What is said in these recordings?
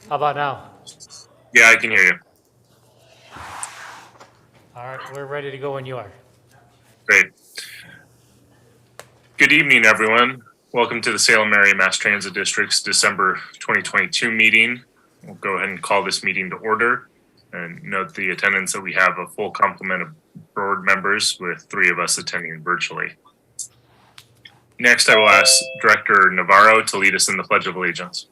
How about now? Yeah, I can hear you. All right, we're ready to go when you are. Great. Good evening, everyone. Welcome to the Salem Area Mass Transit District's December 2022 meeting. We'll go ahead and call this meeting to order and note the attendance that we have a full complement of board members with 3 of us attending virtually. Next, I will ask Director Navarro to lead us in the Pledge of Allegiance.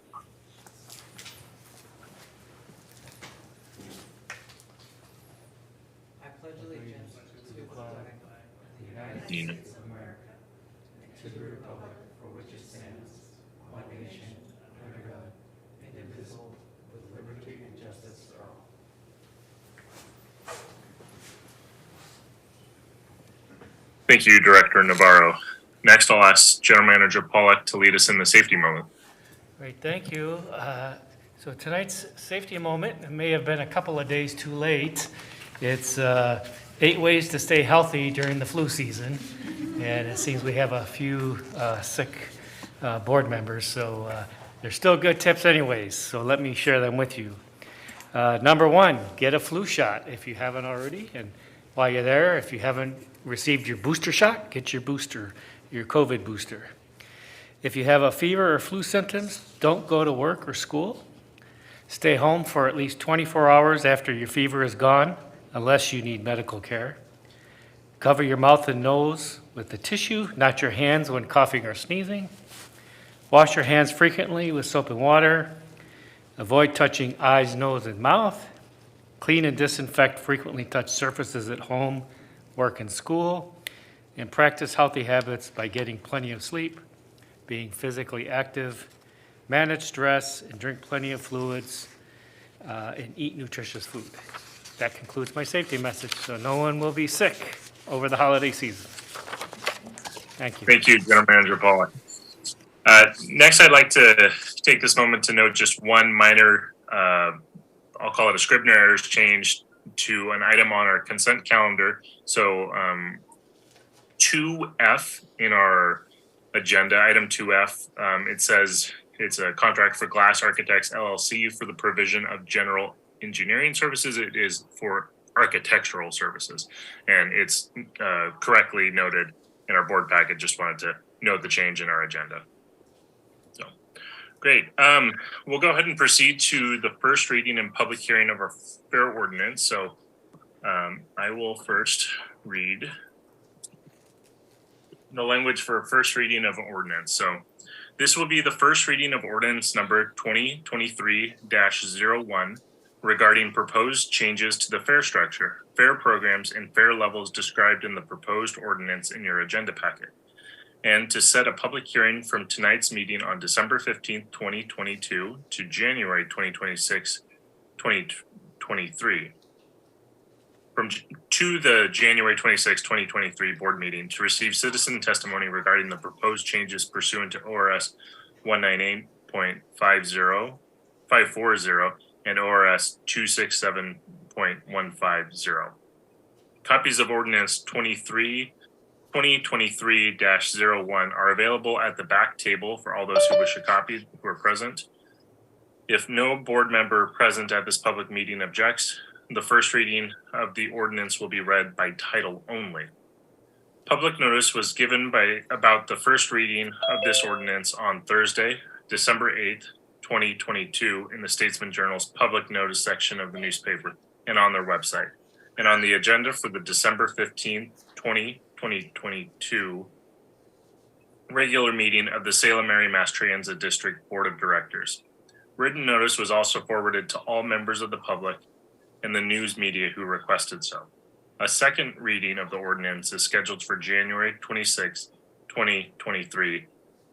I pledge allegiance to the flag of the United Dean. States of America and to the republic for which it stands, one nation, under God, indivisible, with liberty and justice for all. Thank you, Director Navarro. Next, I'll ask General Manager Pollack to lead us in the safety moment. Great, thank you. So tonight's safety moment may have been a couple of days too late. It's 8 ways to stay healthy during the flu season, and it seems we have a few sick board members, so they're still good tips anyways, so let me share them with you. Number 1, get a flu shot if you haven't already, and while you're there, if you haven't received your booster shot, get your booster, your COVID booster. If you have a fever or flu symptoms, don't go to work or school. Stay home for at least 24 hours after your fever is gone, unless you need medical care. Cover your mouth and nose with a tissue, not your hands when coughing or sneezing. Wash your hands frequently with soap and water. Avoid touching eyes, nose, and mouth. Clean and disinfect frequently touched surfaces at home, work, and school. And practice healthy habits by getting plenty of sleep, being physically active, manage stress, and drink plenty of fluids, and eat nutritious food. That concludes my safety message, so no one will be sick over the holiday season. Thank you. Thank you, General Manager Pollack. Next, I'd like to take this moment to note just one minor, I'll call it a Scribner errors change to an item on our consent calendar. So 2F in our agenda, item 2F, it says it's a contract for Glass Architects LLC for the provision of general engineering services. It is for architectural services, and it's correctly noted in our board packet. Just wanted to note the change in our agenda. So great. We'll go ahead and proceed to the first reading and public hearing of our fair ordinance. So I will first read the language for first reading of an ordinance. So this will be the first reading of ordinance number 2023-01 regarding proposed changes to the fare structure, fare programs, and fare levels described in the proposed ordinance in your agenda packet, and to set a public hearing from tonight's meeting on December 15th, 2022 to January 2026, 2023. To the January 26, 2023 board meeting to receive citizen testimony regarding the proposed changes pursuant to ORS 198.540 and ORS 267.150. Copies of ordinance 2023-01 are available at the back table for all those who wish a copy who are present. If no board member present at this public meeting objects, the first reading of the ordinance will be read by title only. Public notice was given about the first reading of this ordinance on Thursday, December 8th, 2022 in the Statesman Journal's public notice section of the newspaper and on their website, and on the agenda for the December 15th, 2022 regular meeting of the Salem Area Mass Transit District Board of Directors. Written notice was also forwarded to all members of the public and the news media who requested so. A second reading of the ordinance is scheduled for January 26, 2023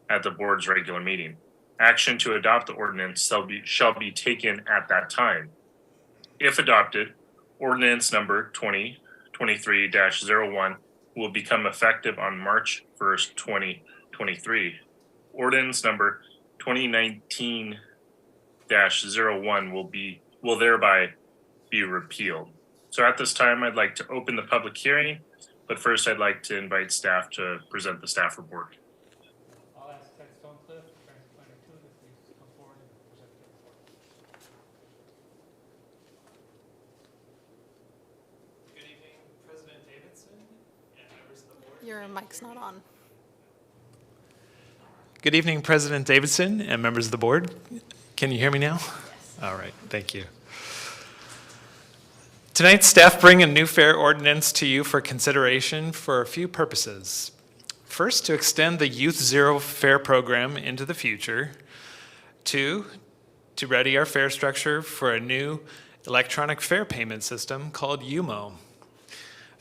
at the board's regular meeting. Action to adopt the ordinance shall be taken at that time. If adopted, ordinance number 2023-01 will become effective on March 1st, 2023. Ordinance number 2019-01 will thereby be repealed. So at this time, I'd like to open the public hearing, but first I'd like to invite staff to present the staff report. I'll ask Ted Stonecliffe, Transit Planner 2, to please come forward and present the report. her mic's not on. Good evening, President Davidson and members of the board. Can you hear me now? Yes. All right, thank you. Tonight, staff bring a new fare ordinance to you for consideration for a few purposes. First, to extend the Youth Zero fare program into the future. Two, to ready our fare structure for a new electronic fare payment system called UMO.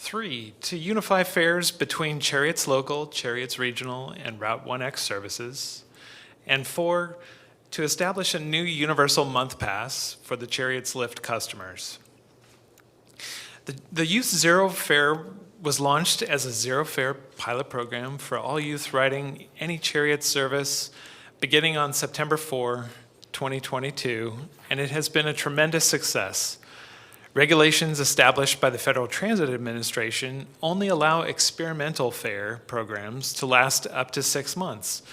3, to unify fares between Cherriots Local, Cherriots Regional, and Route 1X services. And 4, to establish a new universal month pass for the Cherriots Lift customers. The Youth Zero fare was launched as a zero fare pilot program for all youth riding any Cherriots service beginning on September 4, 2022, and it has been a tremendous success. Regulations established by the Federal Transit Administration only allow experimental fare programs to last up to 6 months.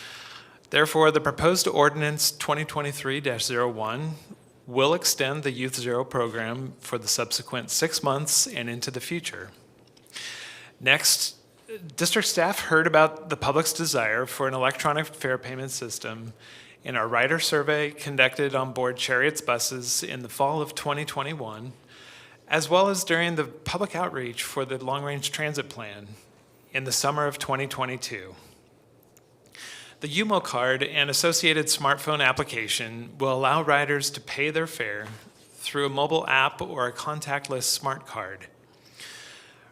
Therefore, the proposed ordinance 2023-01 will extend the Youth Zero program for the subsequent 6 months and into the future. Next, district staff heard about the public's desire for an electronic fare payment system in our rider survey conducted on board Cherriots buses in the fall of 2021, as well as during the public outreach for the long-range transit plan in the summer of 2022. The UMO card and associated smartphone application will allow riders to pay their fare through a mobile app or a contactless smart card.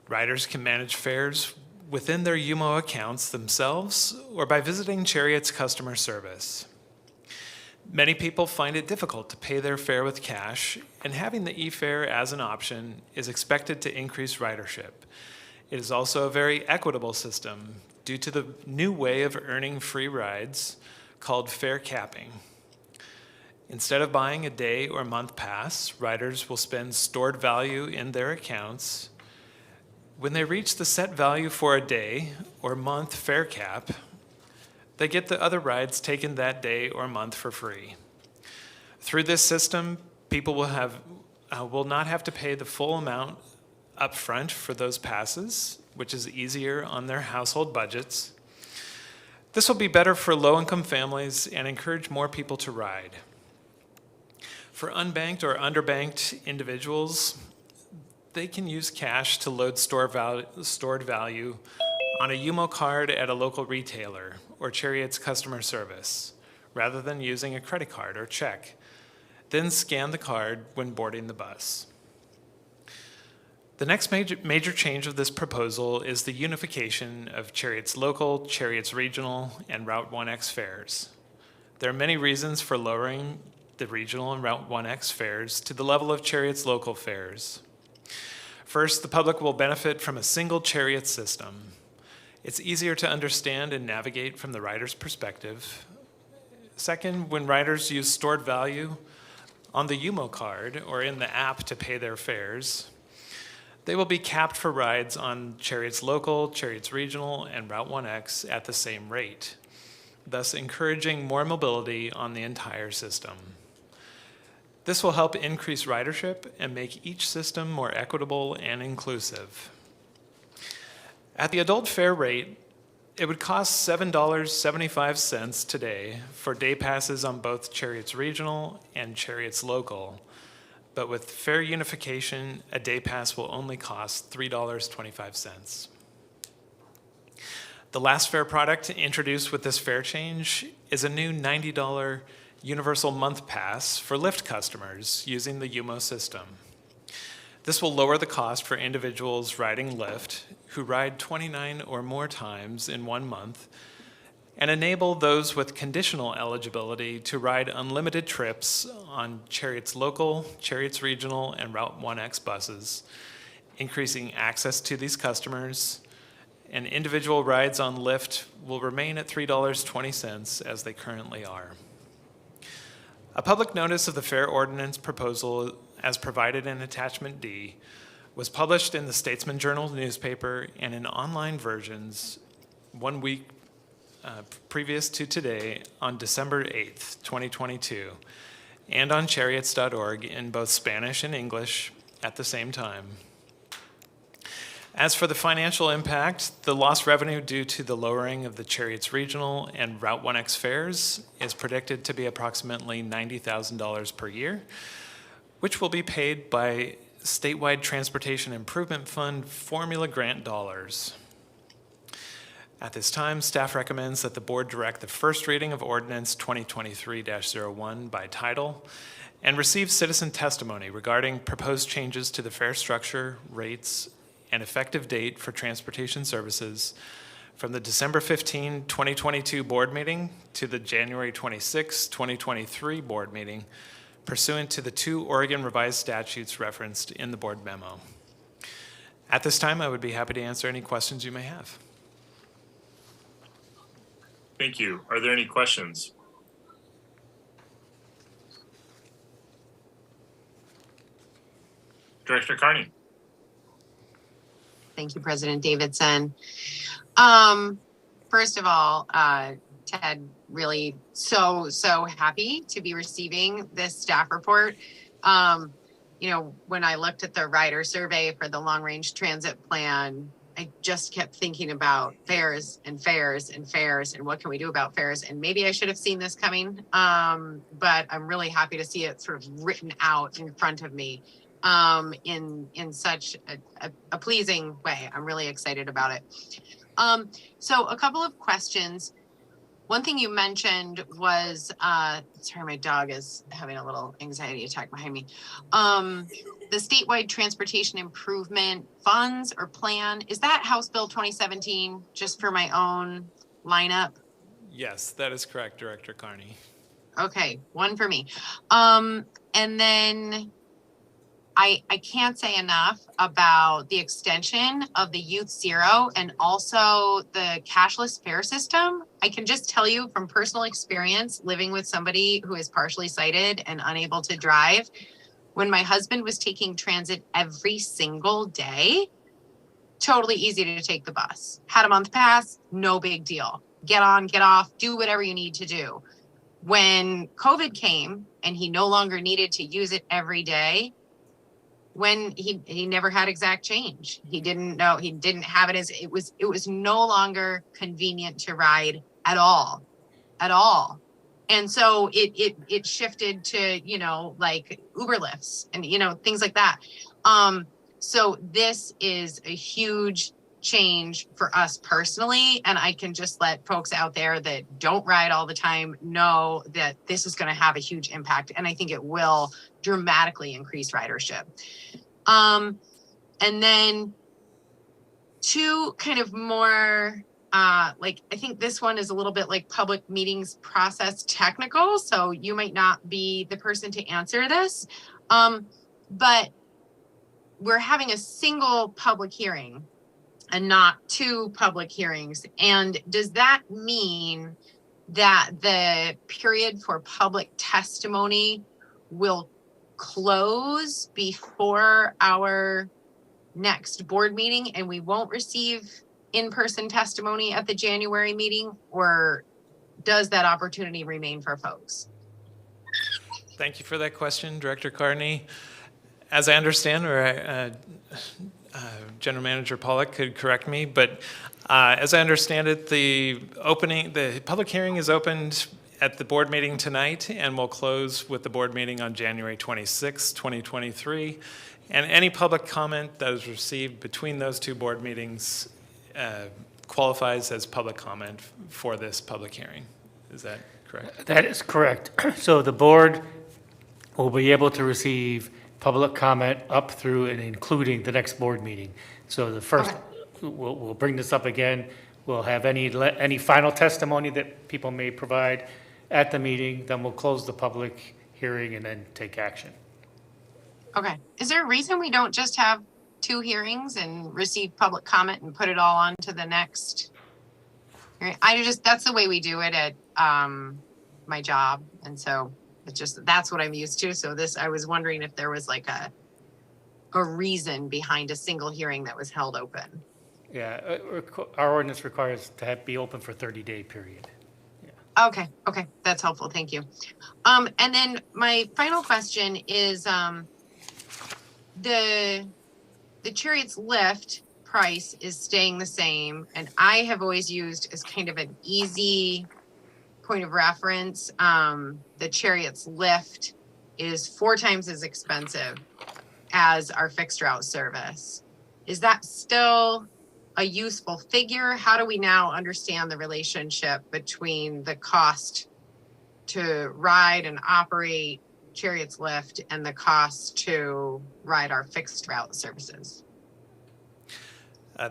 Riders can manage fares within their UMO accounts themselves or by visiting Cherriots customer service. Many people find it difficult to pay their fare with cash, and having the e-fare as an option is expected to increase ridership. It is also a very equitable system due to the new way of earning free rides called fare capping. Instead of buying a day or month pass, riders will spend stored value in their accounts. When they reach the set value for a day or month fare cap, they get the other rides taken that day or month for free. Through this system, people will not have to pay the full amount up front for those passes, which is easier on their household budgets. This will be better for low-income families and encourage more people to ride. For unbanked or underbanked individuals, they can use cash to load stored value on a UMO card at a local retailer or Cherriots customer service, rather than using a credit card or check. Then scan the card when boarding the bus. The next major change of this proposal is the unification of Cherriots Local, Cherriots Regional, and Route 1X fares. There are many reasons for lowering the Regional and Route 1X fares to the level of Cherriots Local fares. First, the public will benefit from a single Cherriots system. It's easier to understand and navigate from the rider's perspective. Second, when riders use stored value on the UMO card or in the app to pay their fares, they will be capped for rides on Cherriots Local, Cherriots Regional, and Route 1X at the same rate, thus encouraging more mobility on the entire system. This will help increase ridership and make each system more equitable and inclusive. At the adult fare rate, it would cost $7.75 today for day passes on both Cherriots Regional and Cherriots Local. But with fare unification, a day pass will only cost $3.25. The last fare product introduced with this fare change is a new $90 universal month pass for Lyft customers using the UMO system. This will lower the cost for individuals riding Lyft who ride 29 or more times in 1 month, and enable those with conditional eligibility to ride unlimited trips on Cherriots Local, Cherriots Regional, and Route 1X buses, increasing access to these customers, and individual rides on Lyft will remain at $3.20 as they currently are. A public notice of the fare ordinance proposal as provided in Attachment D was published in the Statesman Journal newspaper and in online versions 1 week previous to today on December 8th, 2022, and on Cherriots.org in both Spanish and English at the same time. As for the financial impact, the lost revenue due to the lowering of the Cherriots Regional and Route 1X fares is predicted to be approximately $90,000 per year, which will be paid by statewide Transportation Improvement Fund formula grant dollars. At this time, staff recommends that the board direct the first reading of Ordinance 2023-01 by title and receive citizen testimony regarding proposed changes to the fare structure, rates, and effective date for transportation services from the December 15, 2022 board meeting to the January 26, 2023 board meeting, pursuant to the 2 Oregon revised statutes referenced in the board memo. At this time, I would be happy to answer any questions you may have. Thank you. Are there any questions? Director Carney. Thank you, President Davidson. First of all, Ted, really so happy to be receiving this staff report. You know, when I looked at the rider survey for the long range transit plan, I just kept thinking about fares and fares and fares and what can we do about fares? And maybe I should have seen this coming, but I'm really happy to see it sort of written out in front of me in such a pleasing way. I'm really excited about it. So a couple of questions. One thing you mentioned was, sorry, my dog is having a little anxiety attack behind me. The statewide transportation improvement funds or plan, is that House Bill 2017, just for my own lineup? Yes, that is correct, Director Carney. Okay, one for me. And then I can't say enough about the extension of the Youth Zero and also the cashless fare system. I can just tell you from personal experience living with somebody who is partially sighted and unable to drive, when my husband was taking transit every single day, totally easy to take the bus. Had a month pass, no big deal. Get on, get off, do whatever you need to do. When COVID came and he no longer needed to use it every day, when he never had exact change. He didn't know, he didn't have it as, it was no longer convenient to ride at all. And so it shifted to, you know, like Uber lifts and, you know, things like that. So this is a huge change for us personally. And I can just let folks out there that don't ride all the time know that this is going to have a huge impact. And I think it will dramatically increase ridership. And then two kind of more, like, I think this one is a little bit like public meetings process technical. So you might not be the person to answer this. But we're having a single public hearing and not 2 public hearings. And does that mean that the period for public testimony will close before our next board meeting and we won't receive in-person testimony at the January meeting, or does that opportunity remain for folks? Thank you for that question, Director Carney. As I understand, or General Manager Pollack could correct me, but as I understand it, the public hearing is opened at the board meeting tonight and will close with the board meeting on January 26, 2023. And any public comment that is received between those 2 board meetings qualifies as public comment for this public hearing. Is that correct? That is correct. So the board will be able to receive public comment up through and including the next board meeting. So the first, Okay. we'll bring this up again. We'll have any final testimony that people may provide at the meeting, then we'll close the public hearing and then take action. Okay. Is there a reason we don't just have 2 hearings and receive public comment and put it all on to the next hearing? That's the way we do it at my job. And so it's just, that's what I'm used to. So I was wondering if there was like a reason behind a single hearing that was held open. Yeah, our ordinance requires to be open for 30-day period. Okay, that's helpful, thank you. And then my final question is the Cherriots lift price is staying the same, and I have always used as kind of an easy point of reference, the Cherriots lift is 4 times as expensive as our fixed route service. Is that still a useful figure? How do we now understand the relationship between the cost to ride and operate Cherriots lift and the cost to ride our fixed route services?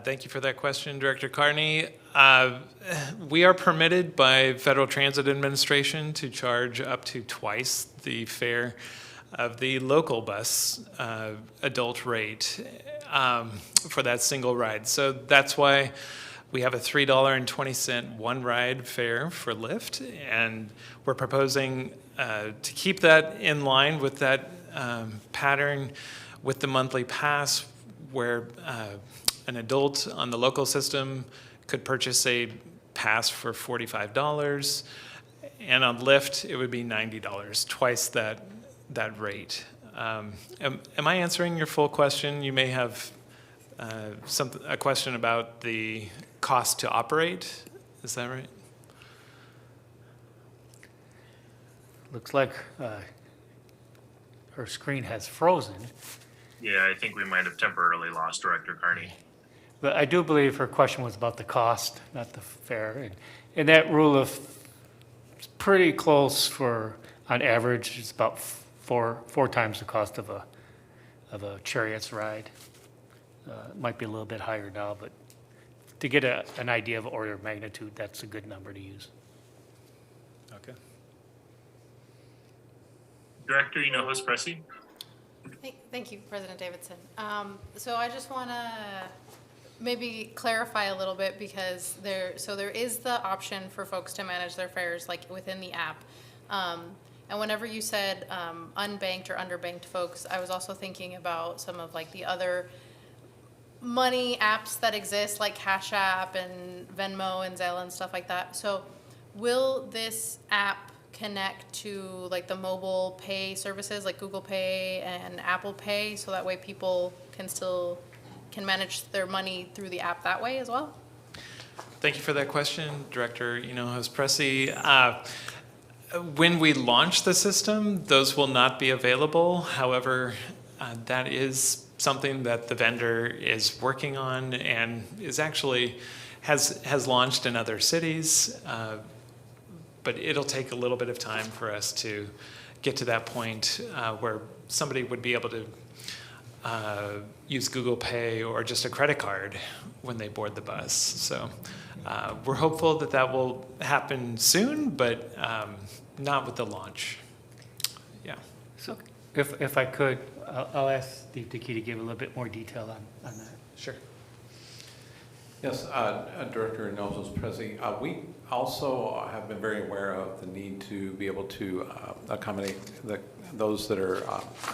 Thank you for that question, Director Carney. We are permitted by Federal Transit Administration to charge up to twice the fare of the local bus adult rate for that single ride. So that's why we have a $3.20 one ride fare for Lyft, and we're proposing to keep that in line with that pattern with the monthly pass, where an adult on the local system could purchase a pass for $45, and on Lyft it would be $90, twice that rate. Am I answering your full question? You may have a question about the cost to operate. Is that right? Looks like her screen has frozen. Yeah, I think we might have temporarily lost Director Carney. But I do believe her question was about the cost, not the fare. And that rule of it's pretty close for, on average, it's about four times the cost of a Cherriots ride. It might be a little bit higher now, but to get an idea of order of magnitude, that's a good number to use. Okay. Director Hinojosa-Pressey? Thank you, President Davidson. So I just want to maybe clarify a little bit, because there is the option for folks to manage their fares like within the app. And whenever you said unbanked or underbanked folks, I was also thinking about some of like the other money apps that exist, like Cash App and Venmo and Zelle and stuff like that. So will this app connect to like the mobile pay services like Google Pay and Apple Pay, so that way people can manage their money through the app that way as well? Thank you for that question, Director Hinojosa-Pressey. When we launch the system, those will not be available. However, that is something that the vendor is working on and is actually has launched in other cities. But it'll take a little bit of time for us to get to that point where somebody would be able to use Google Pay or just a credit card when they board the bus. So we're hopeful that will happen soon, but not with the launch. Yeah. So if I could, I'll ask Steve Dickey to give a little bit more detail on that. Sure. Yes, Director Hinojosa-Pressey, we also have been very aware of the need to be able to accommodate those that are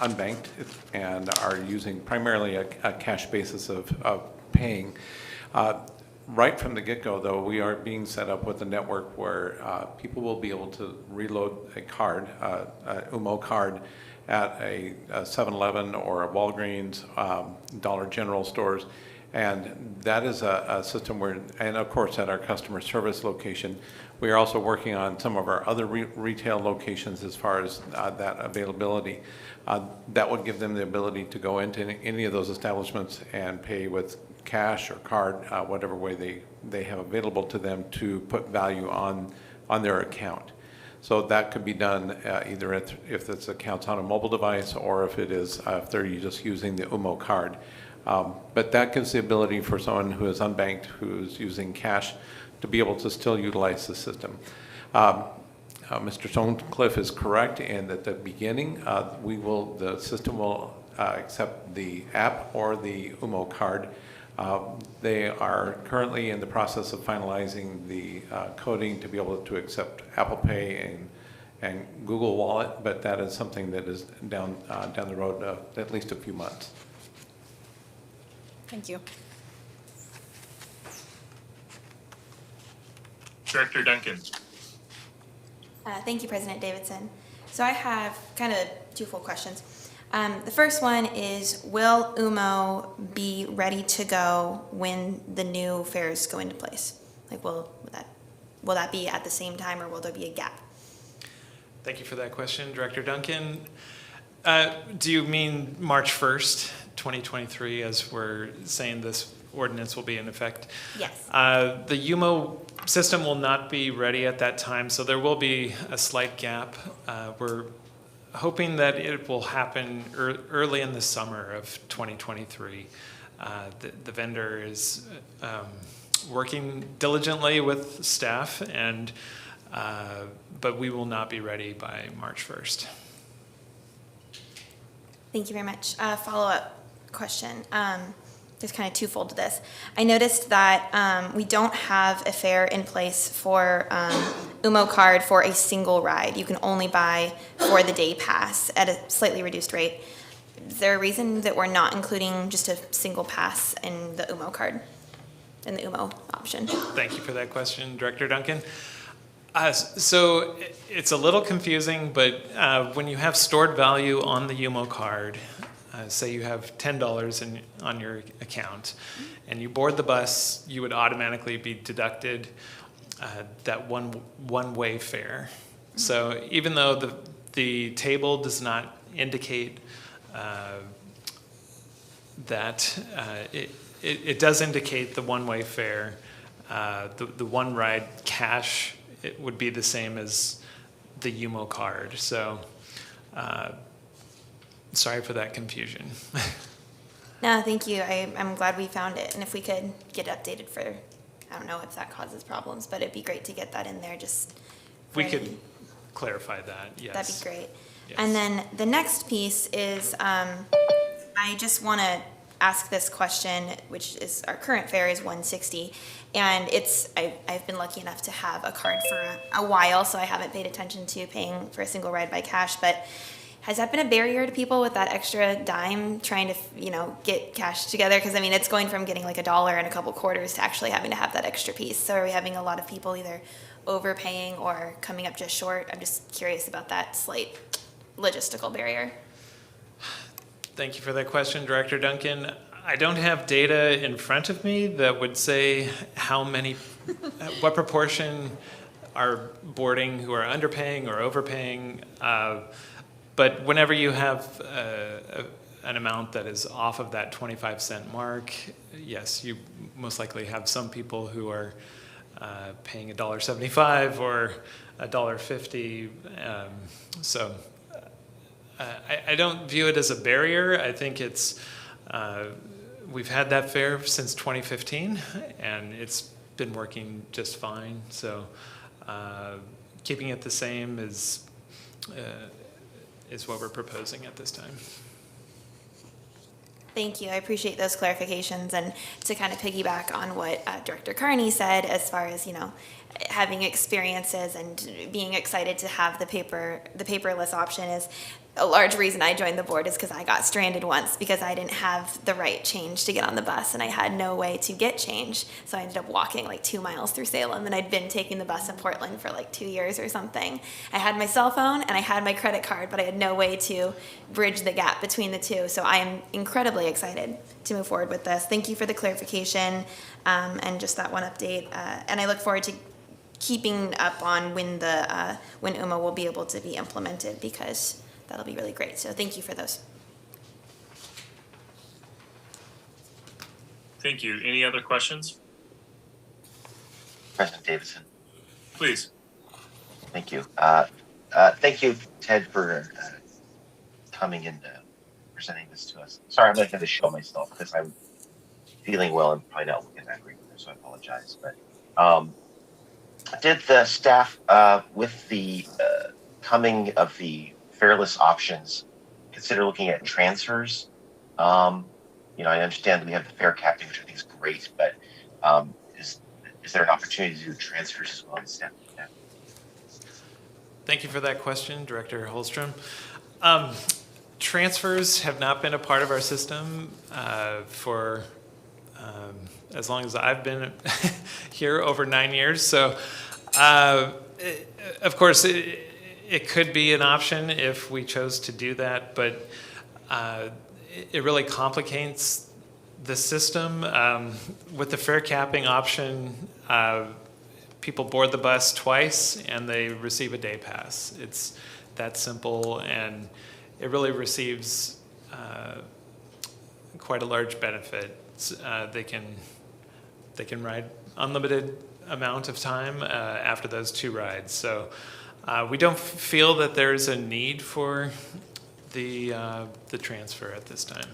unbanked and are using primarily a cash basis of paying. Right from the get-go, though, we are being set up with a network where people will be able to reload a card, a UMO card, at a 7-Eleven or a Walgreens, Dollar General stores. And that is a system where, and of course at our customer service location, we are also working on some of our other retail locations as far as that availability. That would give them the ability to go into any of those establishments and pay with cash or card, whatever way they have available to them to put value on their account. So that could be done either if it's accounts on a mobile device or if they're just using the UMO card. But that gives the ability for someone who is unbanked, who's using cash, to be able to still utilize the system. Mr. Stonecliffe is correct in that at the beginning, the system will accept the app or the UMO card. They are currently in the process of finalizing the coding to be able to accept Apple Pay and Google Wallet, but that is something that is down the road at least a few months. Thank you. Director Duncan? Thank you, President Davidson. So I have kind of two full questions. The first one is, will UMO be ready to go when the new fares go into place? Like, will that be at the same time, or will there be a gap? Thank you for that question, Director Duncan. Do you mean March 1st, 2023, as we're saying this ordinance will be in effect? Yes. The UMO system will not be ready at that time, so there will be a slight gap. We're hoping that it will happen early in the summer of 2023. The vendor is working diligently with staff, and but we will not be ready by March 1st. Thank you very much. Follow-up question. There's kind of twofold to this. I noticed that we don't have a fare in place for UMO card for a single ride. You can only buy for the day pass at a slightly reduced rate. Is there a reason that we're not including just a single pass in the UMO card, in the UMO option? Thank you for that question, Director Duncan. So it's a little confusing, but when you have stored value on the UMO card, say you have $10 on your account, and you board the bus, you would automatically be deducted that one-way fare. So even though the table does not indicate that, it does indicate the one-way fare. The one ride cash, it would be the same as the UMO card. So sorry for that confusion. No, thank you. I'm glad we found it. And if we could get it updated for, I don't know if that causes problems, but it'd be great to get that in there just. We could clarify that, yes. That'd be great. Yes. And then the next piece is, I just want to ask this question, which is our current fare is $160, and I've been lucky enough to have a card for a while, so I haven't paid attention to paying for a single ride by cash, but has that been a barrier to people with that extra dime trying to, get cash together? Because, I mean, it's going from getting like $1 and a couple quarters to actually having to have that extra piece. So are we having a lot of people either overpaying or coming up just short? I'm just curious about that slight logistical barrier. Thank you for that question, Director Duncan. I don't have data in front of me that would say what proportion are boarding who are underpaying or overpaying. But whenever you have an amount that is off of that 25-cent mark, yes, you most likely have some people who are paying $1.75 or $1.50. So I don't view it as a barrier. I think it's we've had that fare since 2015, and it's been working just fine. So keeping it the same is what we're proposing at this time. Thank you. I appreciate those clarifications. And to kind of piggyback on what Director Carney said, as far as, having experiences and being excited to have the paperless option, is a large reason I joined the board is because I got stranded once because I didn't have the right change to get on the bus, and I had no way to get change. So I ended up walking like 2 miles through Salem, and I'd been taking the bus in Portland for like 2 years or something. I had my cell phone and I had my credit card, but I had no way to bridge the gap between the two. So I am incredibly excited to move forward with this. Thank you for the clarification and just that one update. And I look forward to keeping up on when UMA will be able to be implemented, because that'll be really great. So thank you for those. Thank you. Any other questions? President Davidson. Please. Thank you. Thank you, Ted, for coming and presenting this to us. Sorry, I'm going to have to show myself because I'm feeling well and probably not looking that great, so I apologize. But did the staff, with the coming of the fareless options, consider looking at transfers? I understand we have the fare captain, which I think is great, but is there an opportunity to do transfers as well in staff? Yeah. Thank you for that question, Director Holstrom. Transfers have not been a part of our system for as long as I've been here, over 9 years. So, of course, it could be an option if we chose to do that, but it really complicates the system. With the fare capping option, people board the bus twice and they receive a day pass. It's that simple, and it really receives quite a large benefit. They can ride unlimited amount of time after those 2 rides. So we don't feel that there's a need for the transfer at this time.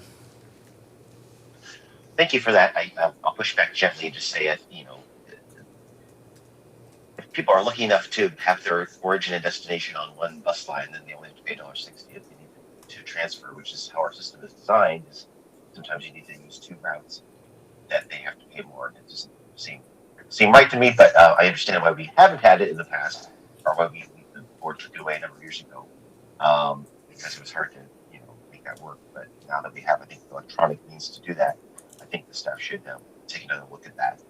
Thank you for that. I'll push back gently and just say, if people are lucky enough to have their origin and destination on one bus line, then they only have to pay $1.60 if they need to transfer, which is how our system is designed. Is sometimes you need to use 2 routes that they have to pay more. It doesn't seem right to me, but I understand why we haven't had it in the past, or why the board took it away a number of years ago, because it was hard to make that work. But now that we have, I think, electronic means to do that, I think the staff should take another look at that.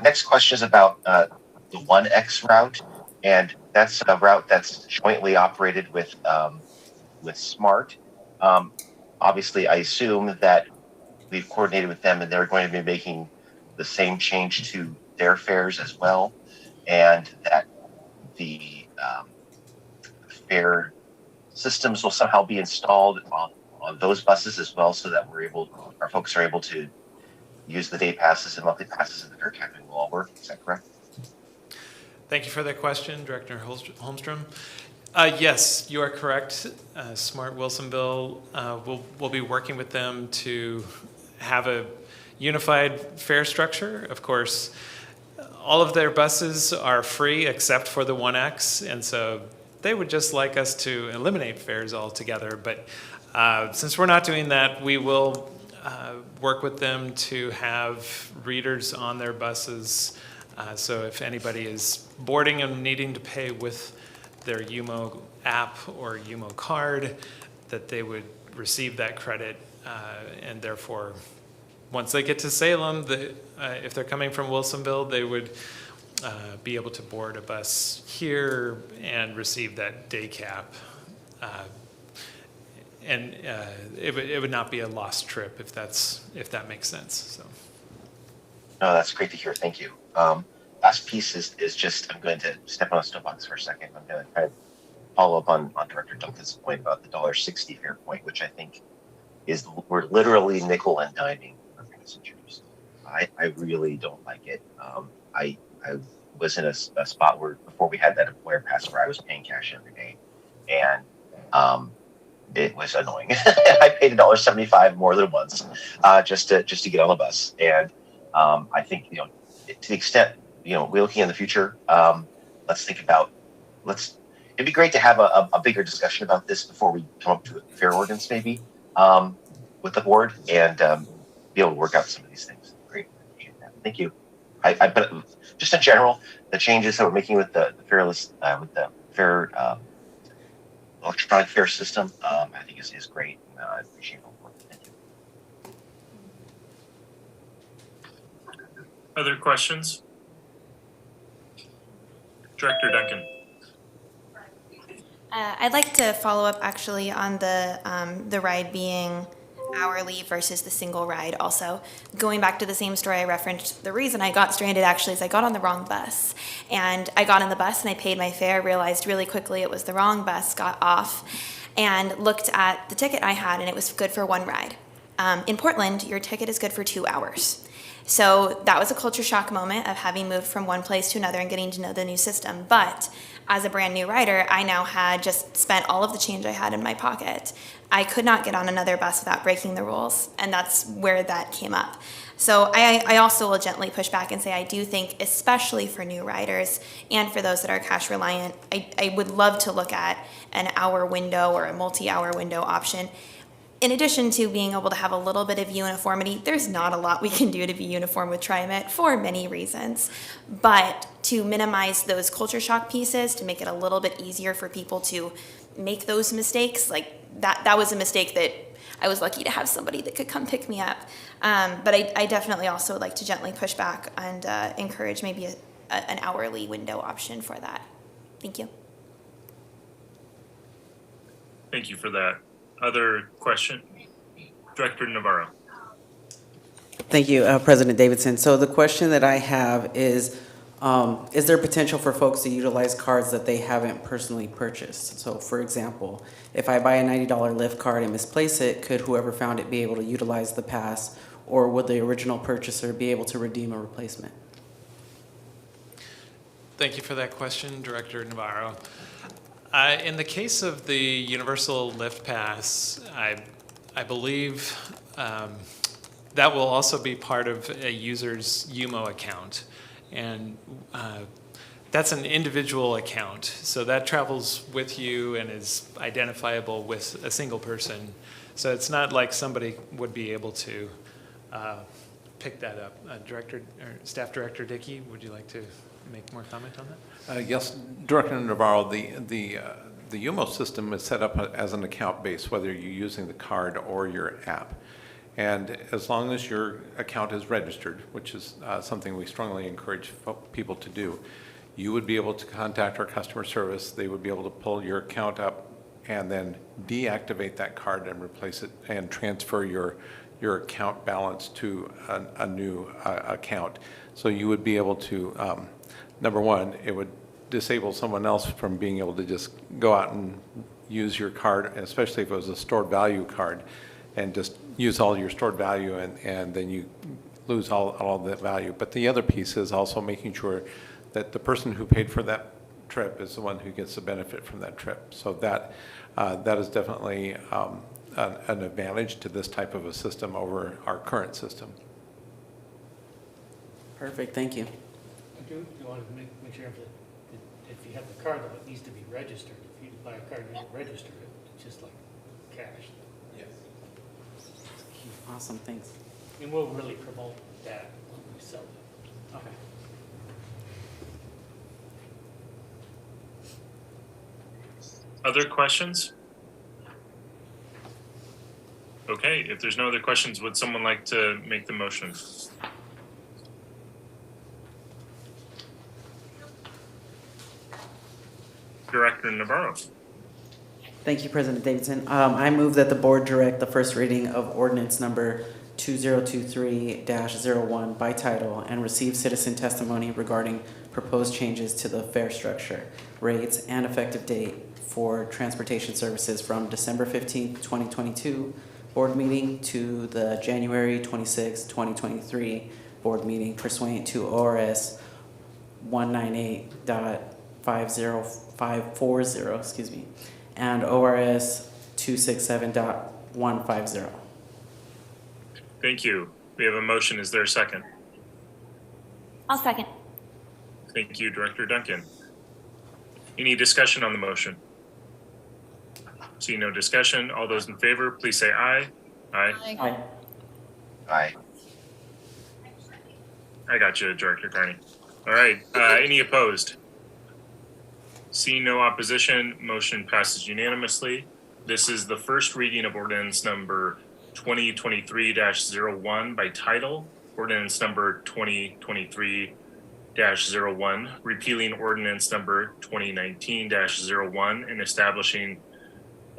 Next question is about the 1X route, and that's a route that's jointly operated with SMART. Obviously, I assume that we've coordinated with them, and they're going to be making the same change to their fares as well, and that the fare systems will somehow be installed on those buses as well, so that our folks are able to use the day passes and monthly passes, and the fare capping will all work. Is that correct? Thank you for that question, Director Holmstrom. Yes, you are correct. Smart Wilsonville will be working with them to have a unified fare structure. Of course, all of their buses are free except for the 1X, and so they would just like us to eliminate fares altogether. But since we're not doing that, we will work with them to have readers on their buses. So if anybody is boarding and needing to pay with their UMO app or UMO card, that they would receive that credit, and therefore, once they get to Salem, if they're coming from Wilsonville, they would be able to board a bus here and receive that day cap. And it would not be a lost trip if that makes sense. So. No, that's great to hear. Thank you. Last piece is just, I'm going to step on a soapbox for a second. I'm going to kind of follow up on Director Duncan's point about the $1.60 fare point, which I think is, we're literally nickel and diming our passengers. I really don't like it. I was in a spot where, before we had that employer pass, where I was paying cash every day, and it was annoying. I paid $1.75 more than once just to get on the bus. And I think, to the extent, we're looking in the future, let's think about, it'd be great to have a bigger discussion about this before we come up to a fair ordinance, maybe, with the board, and be able to work out some of these things. Great. Thank you. But just in general, the changes that we're making with the fair electronic fare system, I think is great. And I appreciate all the work. Thank you. Other questions? Director Duncan. I'd like to follow up actually on the ride being hourly versus the single ride also. Going back to the same story I referenced, the reason I got stranded actually is I got on the wrong bus. And I got on the bus and I paid my fare, realized really quickly it was the wrong bus, got off, and looked at the ticket I had, and it was good for 1 ride. In Portland, your ticket is good for 2 hours. So that was a culture shock moment of having moved from one place to another and getting to know the new system. But as a brand new rider, I now had just spent all of the change I had in my pocket. I could not get on another bus without breaking the rules, and that's where that came up. So I also will gently push back and say I do think, especially for new riders and for those that are cash reliant, I would love to look at an hour window or a multi-hour window option. In addition to being able to have a little bit of uniformity, there's not a lot we can do to be uniform with TriMet for many reasons. But to minimize those culture shock pieces, to make it a little bit easier for people to make those mistakes, like that was a mistake that I was lucky to have somebody that could come pick me up. But I definitely also would like to gently push back and encourage maybe an hourly window option for that. Thank you. Thank you for that. Other question? Director Navarro. Thank you, President Davidson. So the question that I have is there potential for folks to utilize cards that they haven't personally purchased? So for example, if I buy a $90 Lyft card and misplace it, could whoever found it be able to utilize the pass, or would the original purchaser be able to redeem a replacement? Thank you for that question, Director Navarro. In the case of the Universal Lift Pass, I believe that will also be part of a user's UMO account. And that's an individual account. So that travels with you and is identifiable with a single person. So it's not like somebody would be able to pick that up. Director or Staff Director Dickey, would you like to make more comment on that? Yes, Director Navarro, the UMO system is set up as an account base, whether you're using the card or your app. And as long as your account is registered, which is something we strongly encourage people to do, you would be able to contact our customer service. They would be able to pull your account up and then deactivate that card and replace it and transfer your account balance to a new account. So you would be able to, number one, it would disable someone else from being able to just go out and use your card, especially if it was a stored value card, and just use all your stored value and then you lose all that value. But the other piece is also making sure that the person who paid for that trip is the one who gets the benefit from that trip. So that is definitely an advantage to this type of a system over our current system. Perfect, thank you. You want to make sure that if you have the card, though, it needs to be registered. If you buy a card and you don't register it, it's just like cash. Yes. Awesome, thanks. And we'll really promote that when we sell it. Okay. Other questions? Okay, if there's no other questions, would someone like to make the motion? Director Navarro. Thank you, President Davidson. I move that the board direct the first reading of ordinance number 2023-01 by title and receive citizen testimony regarding proposed changes to the fare structure, rates, and effective date for transportation services from December 15th, 2022 board meeting to the January 26th, 2023 board meeting pursuant to ORS 198.50540, and ORS 267.150. Thank you. We have a motion. Is there a second? I'll second. Thank you, Director Duncan. Any discussion on the motion? See no discussion. All those in favor, please say aye. Aye. Aye. Aye. I got you, Director Carney. All right. Any opposed? Seeing no opposition, motion passes unanimously. This is the first reading of ordinance number 2023-01 by title. Ordinance number 2023-01, repealing ordinance number 2019-01 and establishing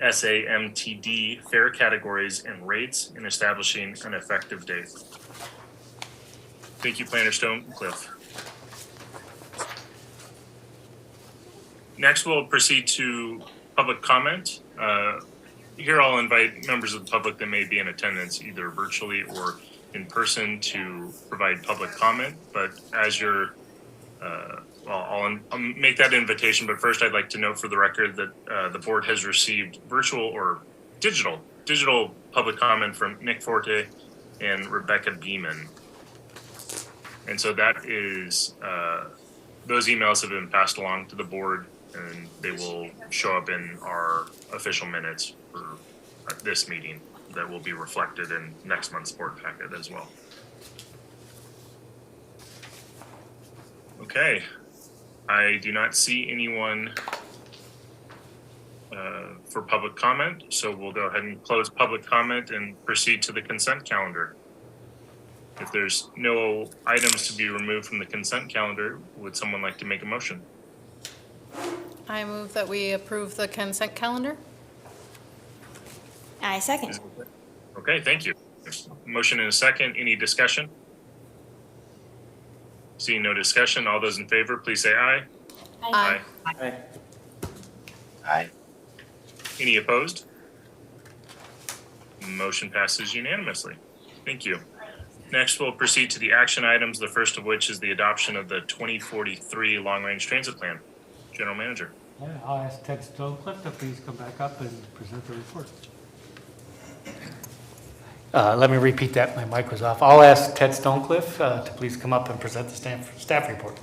SAMTD fare categories and rates and establishing an effective date. Thank you, Planner Stonecliffe. Next, we'll proceed to public comment. Here I'll invite members of the public that may be in attendance, either virtually or in person, to provide public comment. But as you're, I'll make that invitation. But first, I'd like to note for the record that the board has received virtual or digital public comment from Nick Forte and Rebecca Beeman. And so that is, those emails have been passed along to the board, and they will show up in our official minutes for this meeting that will be reflected in next month's board packet as well. Okay, I do not see anyone for public comment, so we'll go ahead and close public comment and proceed to the consent calendar. If there's no items to be removed from the consent calendar, would someone like to make a motion? I move that we approve the consent calendar. I second. Okay, thank you. Motion and a second. Any discussion? Seeing no discussion, all those in favor, please say aye. Aye. Aye. Aye. Any opposed? Motion passes unanimously. Thank you. Next, we'll proceed to the action items, the first of which is the adoption of the 2043 Long Range Transit Plan. General Manager. Yeah, I'll ask Ted Stonecliffe to please come back up and present the report. Let me repeat that, my mic was off. I'll ask Ted Stonecliffe to please come up and present the staff report.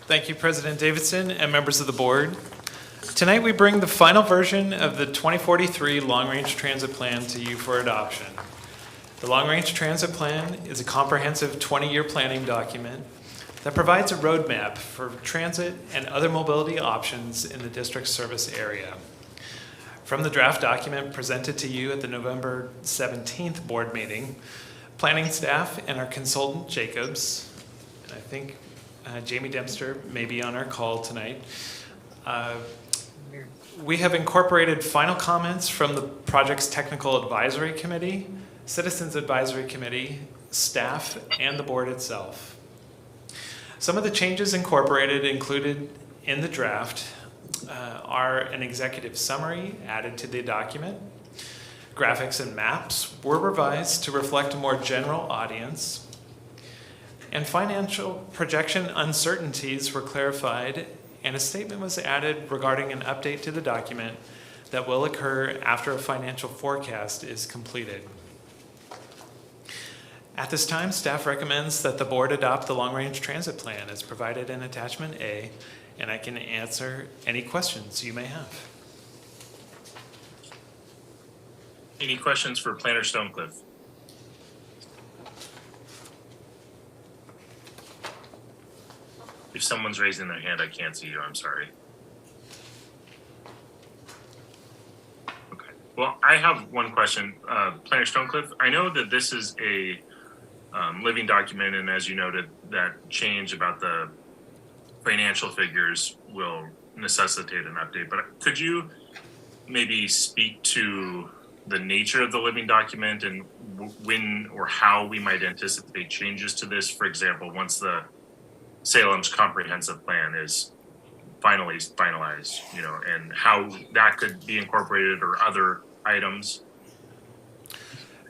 Thank you, President Davidson and members of the board. Tonight, we bring the final version of the 2043 Long Range Transit Plan to you for adoption. The Long Range Transit Plan is a comprehensive 20-year planning document that provides a roadmap for transit and other mobility options in the district service area. From the draft document presented to you at the November 17th board meeting, planning staff and our consultant Jacobs, and I think Jamie Dempster may be on our call tonight, we have incorporated final comments from the project's technical advisory committee, citizens advisory committee, staff, and the board itself. Some of the changes incorporated included in the draft are an executive summary added to the document. Graphics and maps were revised to reflect a more general audience. And financial projection uncertainties were clarified, and a statement was added regarding an update to the document that will occur after a financial forecast is completed. At this time, staff recommends that the board adopt the long-range transit plan as provided in attachment A, and I can answer any questions you may have. Any questions for Planner Stonecliffe? If someone's raising their hand, I can't see you. I'm sorry. Okay. Well, I have one question. Planner Stonecliffe, I know that this is a living document, and as you noted, that change about the financial figures will necessitate an update. But could you maybe speak to the nature of the living document and when or how we might anticipate changes to this? For example, once the Salem's comprehensive plan is finally finalized, and how that could be incorporated or other items.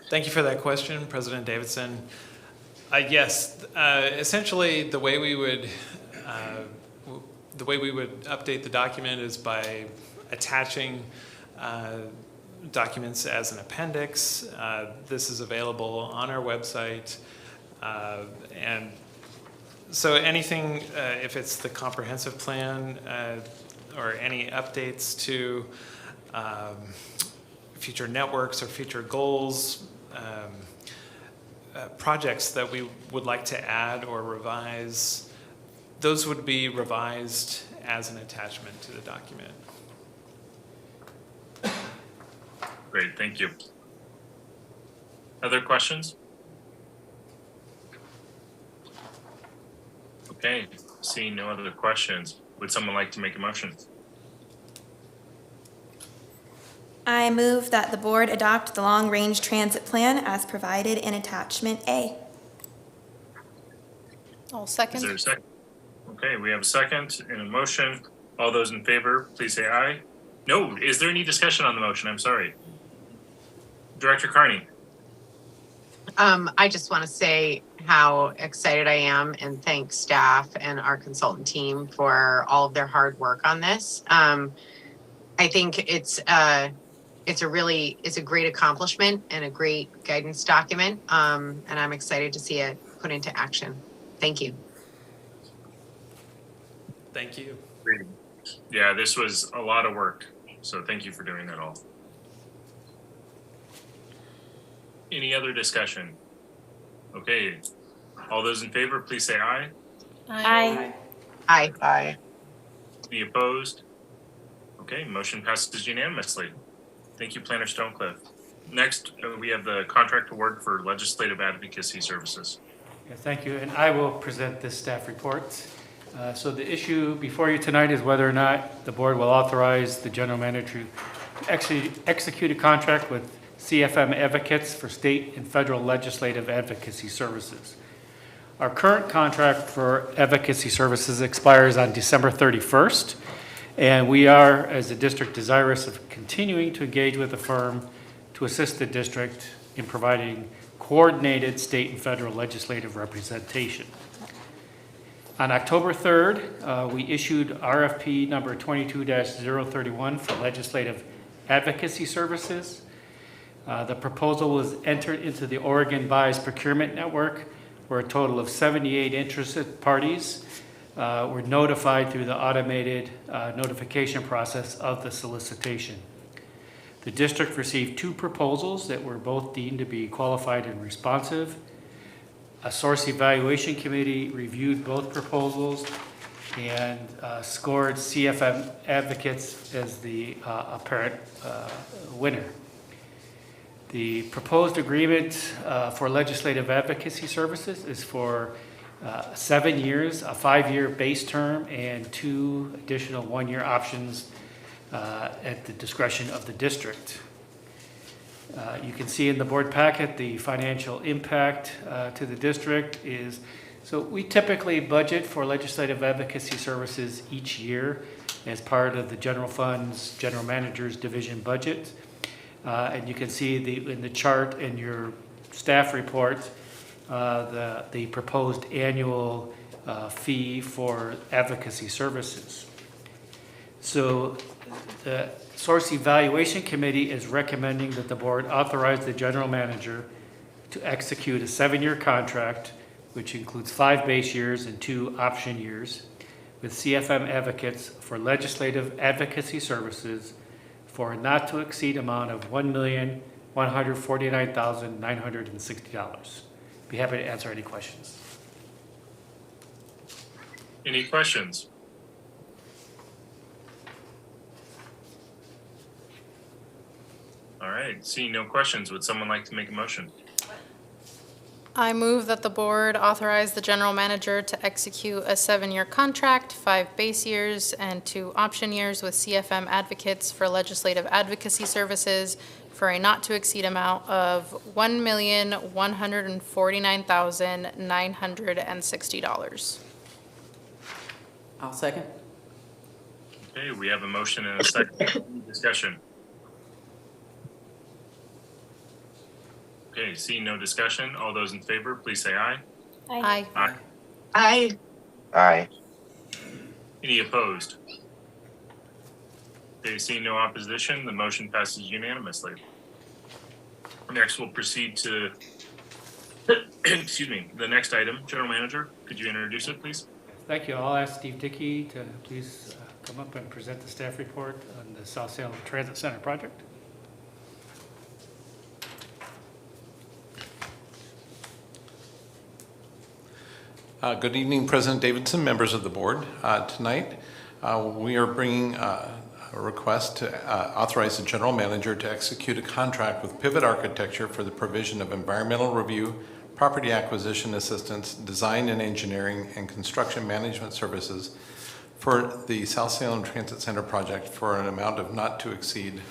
Thank you for that question, President Davidson. Yes, essentially the way we would update the document is by attaching documents as an appendix. This is available on our website, and so anything, if it's the comprehensive plan or any updates to future networks or future goals, projects that we would like to add or revise, those would be revised as an attachment to the document. Great, thank you. Other questions? Okay, seeing no other questions, would someone like to make a motion? I move that the board adopt the long-range transit plan as provided in attachment A. I'll Is there second. a second? Okay, we have a second and a motion. All those in favor, please say aye. No, is there any discussion on the motion? I'm sorry. Director Carney. I just want to say how excited I am and thank staff and our consultant team for all of their hard work on this. I think it's a great accomplishment and a great guidance document. And I'm excited to see it put into action. Thank you. Thank you. Yeah, this was a lot of work, so thank you for doing that all. Any other discussion? Okay, all those in favor, please say aye. Aye. Aye. Aye. Any opposed? Okay, motion passes unanimously. Thank you, Planner Stonecliffe. Next, we have the contract award for legislative advocacy services. Yeah, thank you, and I will present this staff report. So the issue before you tonight is whether or not the board will authorize the general manager to execute a contract with CFM Advocates for state and federal legislative advocacy services. Our current contract for advocacy services expires on December 31st, and we are, as a district, desirous of continuing to engage with the firm to assist the district in providing coordinated state and federal legislative representation. On October 3rd, we issued RFP number 22-031 for legislative advocacy services. The proposal was entered into the Oregon Buys Procurement Network, where a total of 78 interested parties were notified through the automated notification process of the solicitation. The district received 2 proposals that were both deemed to be qualified and responsive. A source evaluation committee reviewed both proposals and scored CFM Advocates as the apparent winner. The proposed agreement for legislative advocacy services is for 7 years, a 5-year base term, and 2 additional 1-year options at the discretion of the district. You can see in the board packet the financial impact to the district is, so we typically budget for legislative advocacy services each year as part of the general fund's general manager's division budget. And you can see in the chart in your staff report the proposed annual fee for advocacy services. So the Source Evaluation Committee is recommending that the board authorize the general manager to execute a 7-year contract, which includes 5 base years and 2 option years, with CFM Advocates for legislative advocacy services for a not-to-exceed amount of $1,149,960. Be happy to answer any questions. Any questions? All right, seeing no questions, would someone like to make a motion? I move that the board authorize the general manager to execute a 7-year contract, 5 base years, and 2 option years with CFM Advocates for legislative advocacy services for a not-to-exceed amount of $1,149,960. I'll second. Okay, we have a motion and a second. Any discussion? Okay, seeing no discussion, all those in favor, please say aye. Aye. Aye. Aye. Aye. Any opposed? Okay, seeing no opposition, the motion passes unanimously. Next, we'll proceed to, excuse me, the next item. General Manager, could you introduce it, please? Thank you. I'll ask Steve Dickey to please come up and present the staff report on the South Salem Transit Center project. Good evening, President Davidson, members of the board. Tonight, we are bringing a request to authorize the general manager to execute a contract with Pivot Architecture for the provision of environmental review, property acquisition assistance, design and engineering, and construction management services for the South Salem Transit Center project for an amount of not to exceed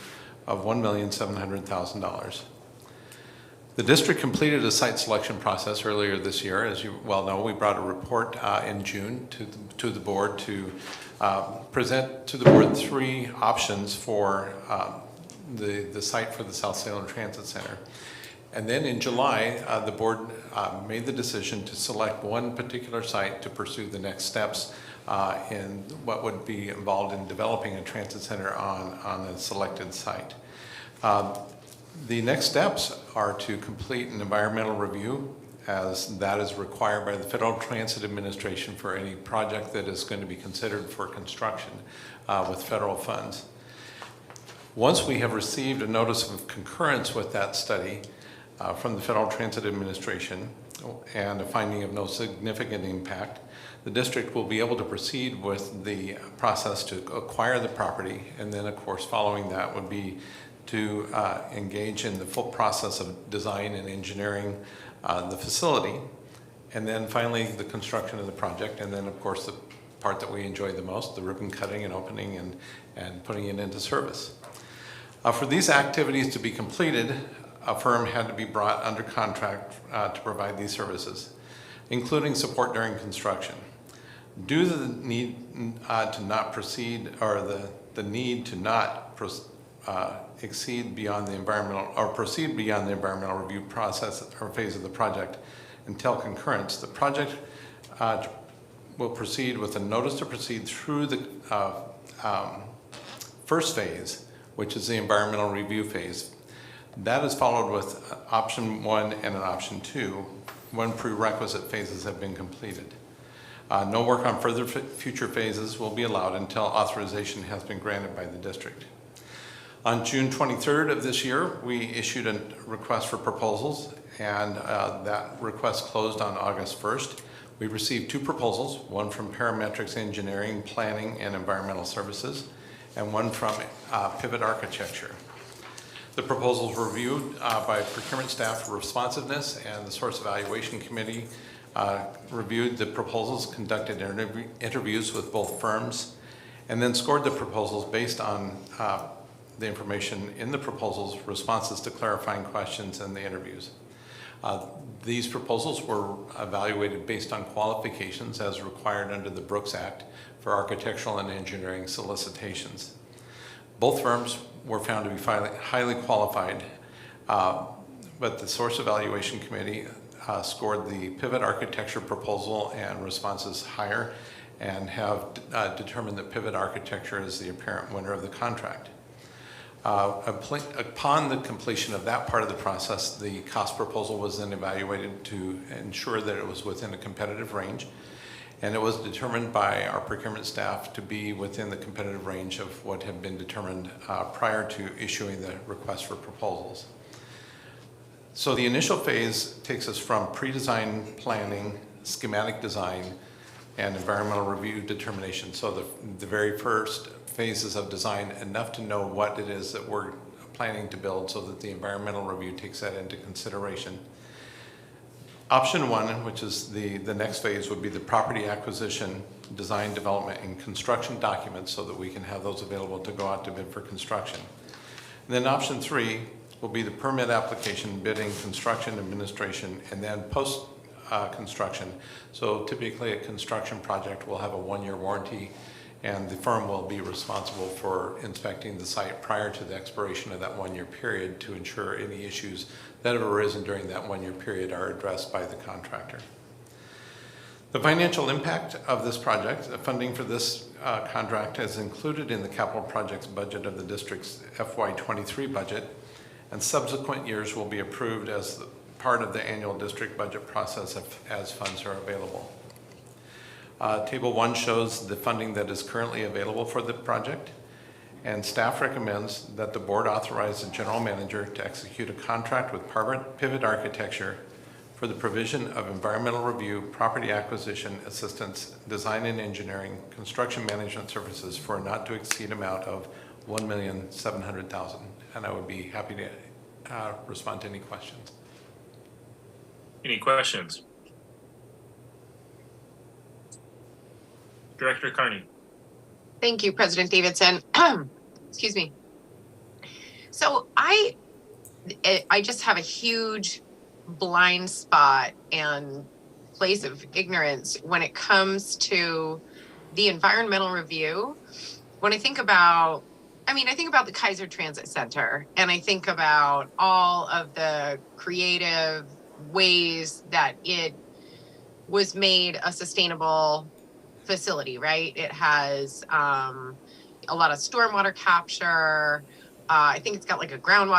of $1,700,000. The district completed a site selection process earlier this year. As you well know, we brought a report in June to the board to present to the board 3 options for the site for the South Salem Transit Center. And then in July, the board made the decision to select one particular site to pursue the next steps in what would be involved in developing a transit center on a selected site. The next steps are to complete an environmental review, as that is required by the Federal Transit Administration for any project that is going to be considered for construction with federal funds. Once we have received a notice of concurrence with that study from the Federal Transit Administration and a finding of no significant impact, the district will be able to proceed with the process to acquire the property, and then of course following that would be to engage in the full process of design and engineering the facility, and then finally the construction of the project, and then of course the part that we enjoy the most, the ribbon cutting and opening and putting it into service. For these activities to be completed, a firm had to be brought under contract to provide these services, including support during construction. Due to the need to not proceed, or the need to not exceed beyond the environmental, or proceed beyond the environmental review process or phase of the project until concurrence, the project will proceed with a notice to proceed through the first phase, which is the environmental review phase. That is followed with option 1 and an option 2 when prerequisite phases have been completed. No work on further future phases will be allowed until authorization has been granted by the district. On June 23rd of this year, we issued a request for proposals, and that request closed on August 1st. We received 2 proposals, one from Parametrics Engineering, Planning, and Environmental Services, and one from Pivot Architecture. The proposals were reviewed by procurement staff for responsiveness, and the Source Evaluation Committee reviewed the proposals, conducted interviews with both firms, and then scored the proposals based on the information in the proposals, responses to clarifying questions, and the interviews. These proposals were evaluated based on qualifications as required under the Brooks Act for architectural and engineering solicitations. Both firms were found to be highly qualified, but the Source Evaluation Committee scored the Pivot Architecture proposal and responses higher, and have determined that Pivot Architecture is the apparent winner of the contract. Upon the completion of that part of the process, the cost proposal was then evaluated to ensure that it was within a competitive range, and it was determined by our procurement staff to be within the competitive range of what had been determined prior to issuing the request for proposals. So the initial phase takes us from pre-design planning, schematic design, and environmental review determination. So the very first phases of design, enough to know what it is that we're planning to build so that the environmental review takes that into consideration. Option 1, which is the next phase, would be the property acquisition, design, development, and construction documents so that we can have those available to go out to bid for construction. And then option 3 will be the permit application, bidding, construction, administration, and then post construction. So typically a construction project will have a 1-year warranty, and the firm will be responsible for inspecting the site prior to the expiration of that 1-year period to ensure any issues that have arisen during that 1-year period are addressed by the contractor. The financial impact of this project, the funding for this contract is included in the capital projects budget of the district's FY23 budget, and subsequent years will be approved as part of the annual district budget process as funds are available. Table 1 shows the funding that is currently available for the project, and staff recommends that the board authorize the general manager to execute a contract with Pivot Architecture for the provision of environmental review, property acquisition, assistance, design and engineering, construction management services for a not to exceed amount of $1,700,000. And I would be happy to respond to any questions. Any questions? Director Carney. Thank you, President Davidson. Excuse me. So I just have a huge blind spot and place of ignorance when it comes to the environmental review. When I think about the Kaiser Transit Center, and I think about all of the creative ways that it was made a sustainable facility, right? It has a lot of stormwater capture. I think it's got like a ground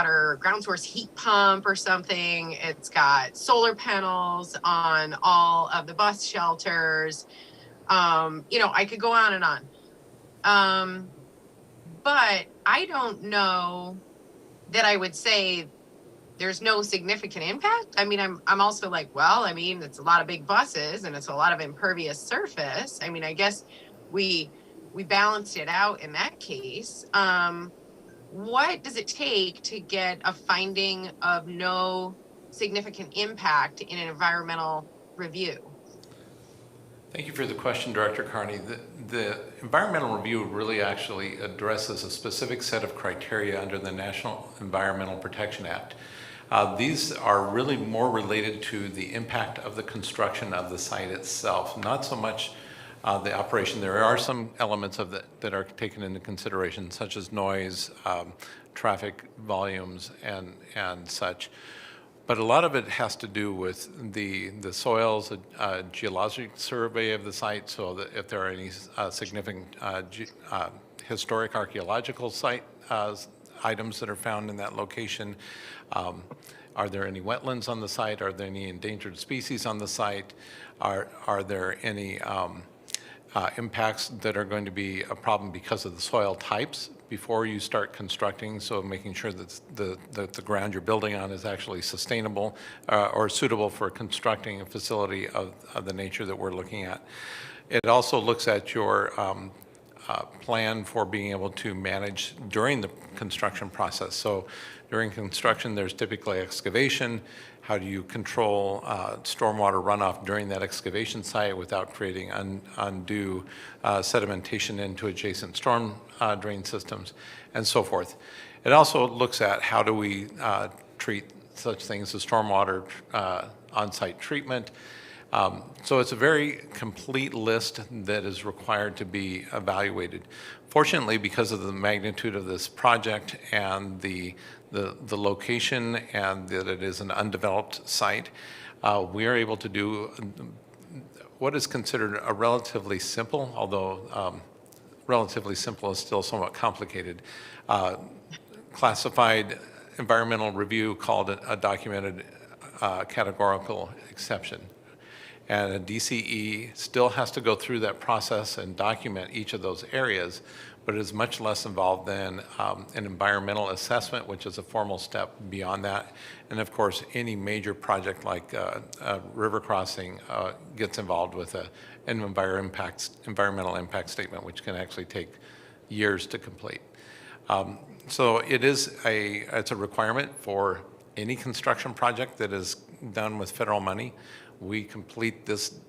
source heat pump or something. It's got solar panels on all of the bus shelters. I could go on and on. But I don't know that I would say there's no significant impact. I mean, I'm also like, well, I mean, it's a lot of big buses and it's a lot of impervious surface. I mean, I guess we balanced it out in that case. What does it take to get a finding of no significant impact in an environmental review? Thank you for the question, Director Carney. The environmental review really actually addresses a specific set of criteria under the National Environmental Protection Act. These are really more related to the impact of the construction of the site itself, not so much the operation. There are some elements of that are taken into consideration, such as noise, traffic volumes, and such. But a lot of it has to do with the soils, a geologic survey of the site, so that if there are any significant historic archaeological site items that are found in that location. Are there any wetlands on the site? Are there any endangered species on the site? Are there any impacts that are going to be a problem because of the soil types before you start constructing? So making sure that the ground you're building on is actually sustainable or suitable for constructing a facility of the nature that we're looking at. It also looks at your plan for being able to manage during the construction process. So during construction, there's typically excavation. How do you control stormwater runoff during that excavation site without creating undue sedimentation into adjacent storm drain systems, and so forth. It also looks at how do we treat such things as stormwater on-site treatment. So it's a very complete list that is required to be evaluated. Fortunately, because of the magnitude of this project and the location and that it is an undeveloped site, we are able to do what is considered a relatively simple, although relatively simple is still somewhat complicated, classified environmental review called a documented categorical exception. And a DCE still has to go through that process and document each of those areas, but it is much less involved than an environmental assessment, which is a formal step beyond that. And of course, any major project like a river crossing gets involved with an environmental impact statement, which can actually take years to complete. So it's a requirement for any construction project that is done with federal money. We complete this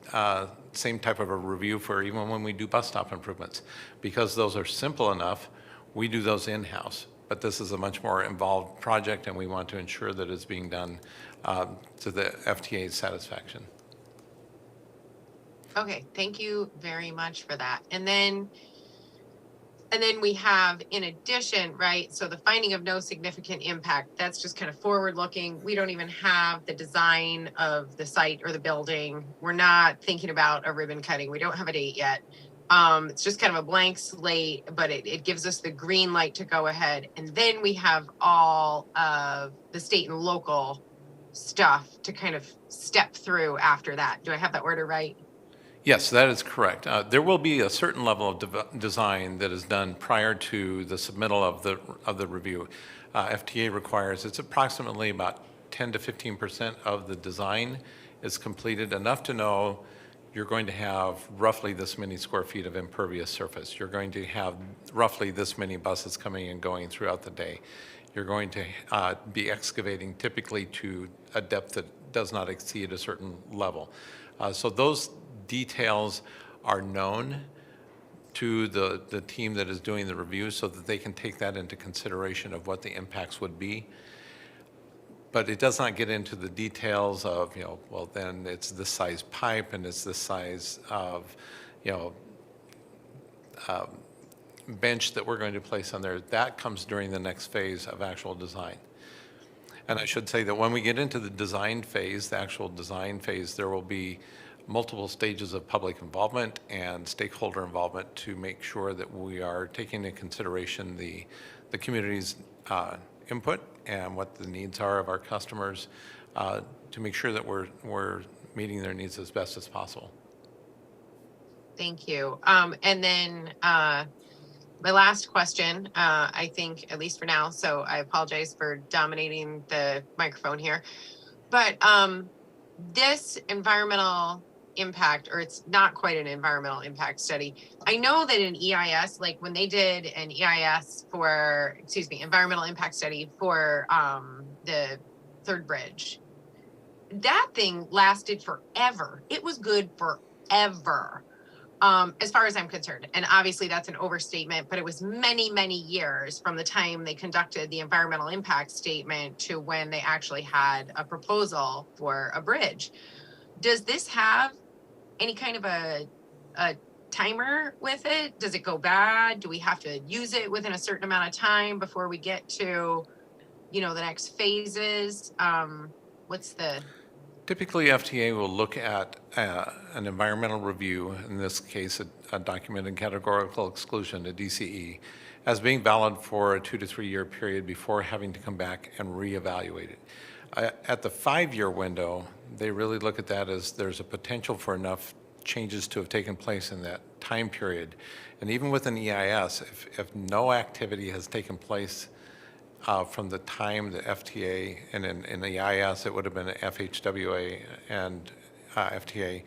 same type of a review for even when we do bus stop improvements. Because those are simple enough, we do those in-house. But this is a much more involved project, and we want to ensure that it's being done to the FTA's satisfaction. Okay, thank you very much for that. And then we have, in addition, right, so the finding of no significant impact, that's just kind of forward looking. We don't even have the design of the site or the building. We're not thinking about a ribbon cutting. We don't have a date yet. It's just kind of a blank slate, but it gives us the green light to go ahead. And then we have all of the state and local stuff to kind of step through after that. Do I have that order right? Yes, that is correct. There will be a certain level of design that is done prior to the submittal of the review. FTA requires it's approximately about 10 to 15% of the design is completed, enough to know you're going to have roughly this many square feet of impervious surface. You're going to have roughly this many buses coming and going throughout the day. You're going to be excavating typically to a depth that does not exceed a certain level. So those details are known to the team that is doing the review so that they can take that into consideration of what the impacts would be. But it does not get into the details of, well, then it's this size pipe and it's this size of, bench that we're going to place on there. That comes during the next phase of actual design. And I should say that when we get into the design phase, the actual design phase, there will be multiple stages of public involvement and stakeholder involvement to make sure that we are taking into consideration the community's input and what the needs are of our customers to make sure that we're meeting their needs as best as possible. Thank you. And then my last question, I think, at least for now, so I apologize for dominating the microphone here, but this environmental impact, or it's not quite an environmental impact study. I know that in EIS, like when they did an EIS for, environmental impact study for the third bridge, that thing lasted forever. It was good forever. As far as I'm concerned. And obviously that's an overstatement, but it was many, many years from the time they conducted the environmental impact statement to when they actually had a proposal for a bridge. Does this have any kind of a timer with it? Does it go bad? Do we have to use it within a certain amount of time before we get to, the next phases? What's the Typically, FTA will look at an environmental review, in this case, a documented categorical exclusion, a DCE, as being valid for a 2 to 3 year period before having to come back and reevaluate it. At the 5-year window, they really look at that as there's a potential for enough changes to have taken place in that time period. And even with an EIS, if no activity has taken place from the time the FTA, and in the EIS, it would have been FHWA and FTA,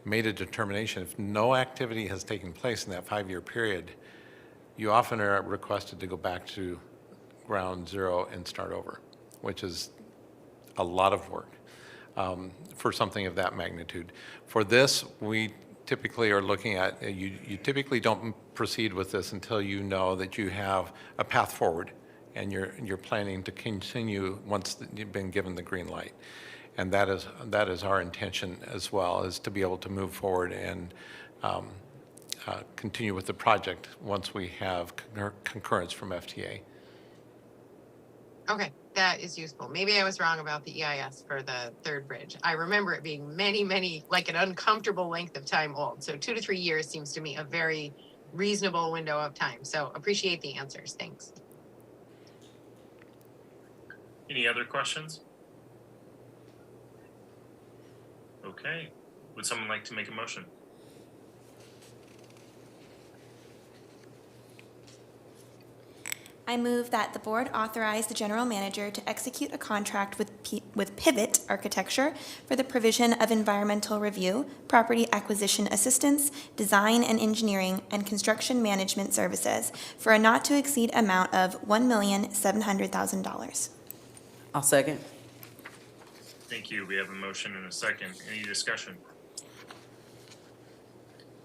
made a determination. If no activity has taken place in that 5-year period, you often are requested to go back to ground zero and start over, which is a lot of work for something of that magnitude. For this, we typically are looking at, you typically don't proceed with this until you know that you have a path forward and you're planning to continue once you've been given the green light. And that is our intention as well, is to be able to move forward and continue with the project once we have concurrence from FTA. Okay, that is useful. Maybe I was wrong about the EIS for the third bridge. I remember it being many, like an uncomfortable length of time old. So 2 to 3 years seems to me a very reasonable window of time. So appreciate the answers. Thanks. Any other questions? Okay. Would someone like to make a motion? I move that the board authorize the general manager to execute a contract with Pivot Architecture for the provision of environmental review, property acquisition assistance, design and engineering, and construction management services for a not to exceed amount of $1,700,000. I'll second. Thank you. We have a motion and a second. Any discussion?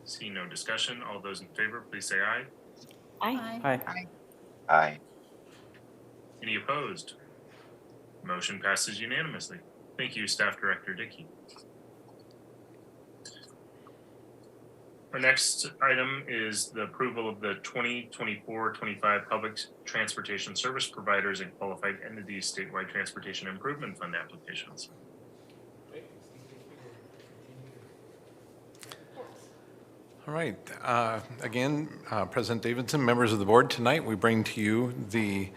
See no discussion. All those in favor, please say aye. Aye. Aye. Aye. Any opposed? Motion passes unanimously. Thank you, Staff Director Dickey. Our next item is the approval of the 2024-25 Public Transportation Service Providers and Qualified Entities Statewide Transportation Improvement Fund applications. All right. Again, President Davidson, members of the board, tonight we bring to you the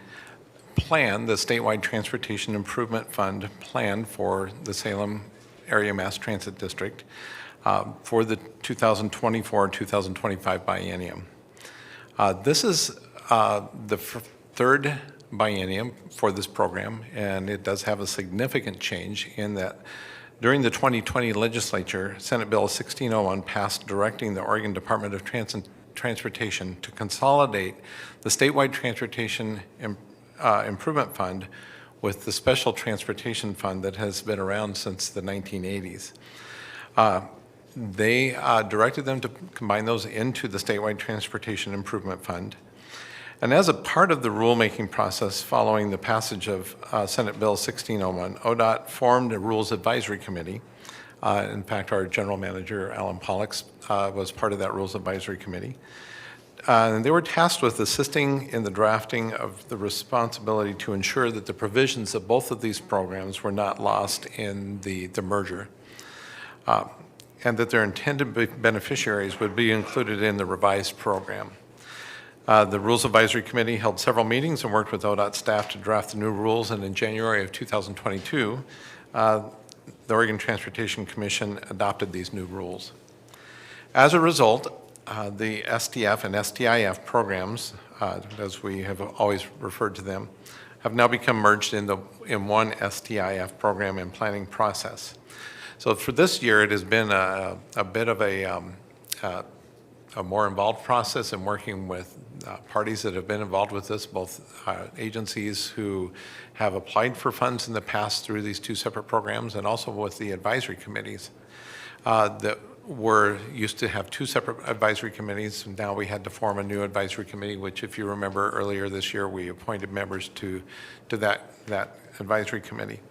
plan, the Statewide Transportation Improvement Fund plan for the Salem Area Mass Transit District for the 2024-2025 biennium. This is the third biennium for this program, and it does have a significant change in that during the 2020 legislature, Senate Bill 1601 passed directing the Oregon Department of Transportation to consolidate the statewide transportation improvement fund with the special transportation fund that has been around since the 1980s. They directed them to combine those into the statewide transportation improvement fund. And as a part of the rulemaking process following the passage of Senate Bill 1601, ODOT formed a Rules Advisory Committee. In fact, our General Manager, Alan Pollux, was part of that Rules Advisory Committee. And they were tasked with assisting in the drafting of the responsibility to ensure that the provisions of both of these programs were not lost in the merger, and that their intended beneficiaries would be included in the revised program. The Rules Advisory Committee held several meetings and worked with ODOT staff to draft the new rules, and in January of 2022, the Oregon Transportation Commission adopted these new rules. As a result, the STF and STIF programs, as we have always referred to them, have now become merged in one STIF program and planning process. So for this year, it has been a bit of a more involved process in working with parties that have been involved with this, both agencies who have applied for funds in the past through these two separate programs, and also with the advisory committees. used to have two separate advisory committees. Now we had to form a new advisory committee, which if you remember earlier this year, we appointed members to that advisory committee.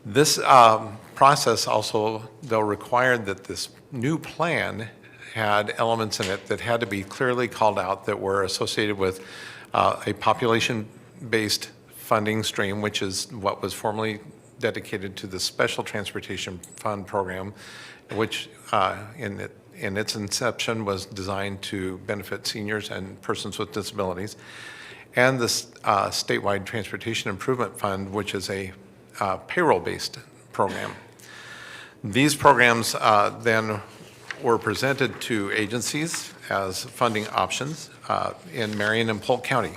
This process also, though, required that this new plan had elements in it that had to be clearly called out that were associated with a population-based funding stream, which is what was formerly dedicated to the Special Transportation Fund program, which in its inception was designed to benefit seniors and persons with disabilities, and the statewide Transportation Improvement Fund, which is a payroll-based program. These programs then were presented to agencies as funding options in Marion and Polk County.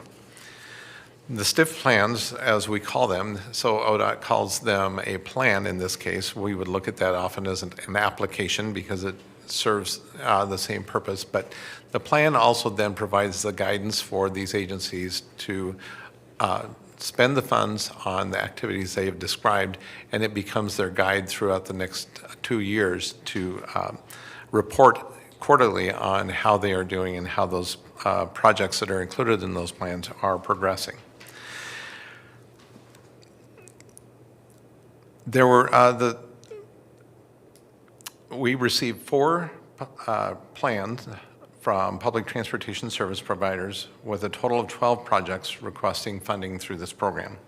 The STIF plans, as we call them, so ODOT calls them a plan in this case. We would look at that often as an application because it serves the same purpose. But the plan also then provides the guidance for these agencies to spend the funds on the activities they have described, and it becomes their guide throughout the next 2 years to report quarterly on how they are doing and how those projects that are included in those plans are progressing. There were we received 4 plans from public transportation service providers with a total of 12 projects requesting funding through this program.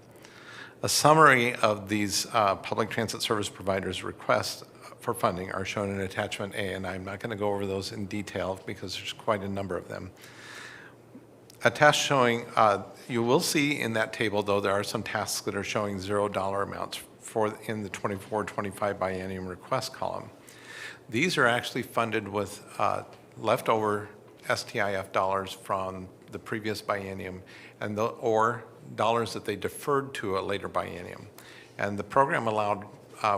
A summary of these public transit service providers' requests for funding are shown in attachment A, and I'm not going to go over those in detail because there's quite a number of them. Attached showing, you will see in that table, though, there are some tasks that are showing $0 amounts in the 24-25 biennium request column. These are actually funded with leftover STIF dollars from the previous biennium or dollars that they deferred to a later biennium. And the program allowed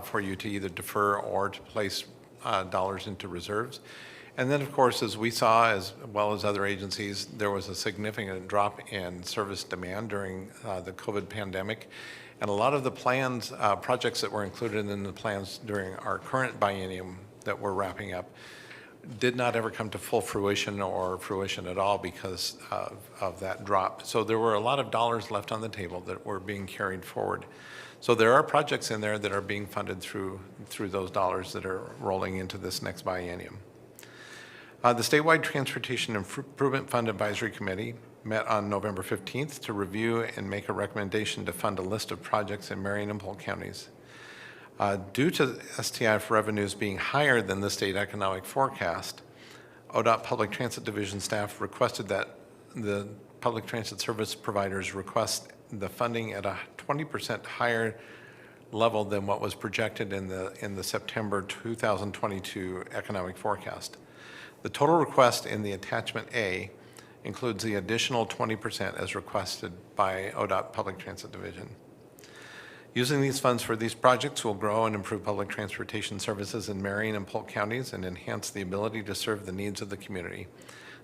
for you to either defer or to place dollars into reserves. And then, of course, as we saw, as well as other agencies, there was a significant drop in service demand during the COVID pandemic. And a lot of the plans, projects that were included in the plans during our current biennium that we're wrapping up did not ever come to full fruition or fruition at all because of that drop. So there were a lot of dollars left on the table that were being carried forward. So there are projects in there that are being funded through those dollars that are rolling into this next biennium. The Statewide Transportation Improvement Fund Advisory Committee met on November 15th to review and make a recommendation to fund a list of projects in Marion and Polk counties. Due to STIF revenues being higher than the state economic forecast, ODOT Public Transit Division staff requested that the public transit service providers request the funding at a 20% higher level than what was projected in the September 2022 economic forecast. The total request in the attachment A includes the additional 20% as requested by ODOT Public Transit Division. Using these funds for these projects will grow and improve public transportation services in Marion and Polk counties and enhance the ability to serve the needs of the community.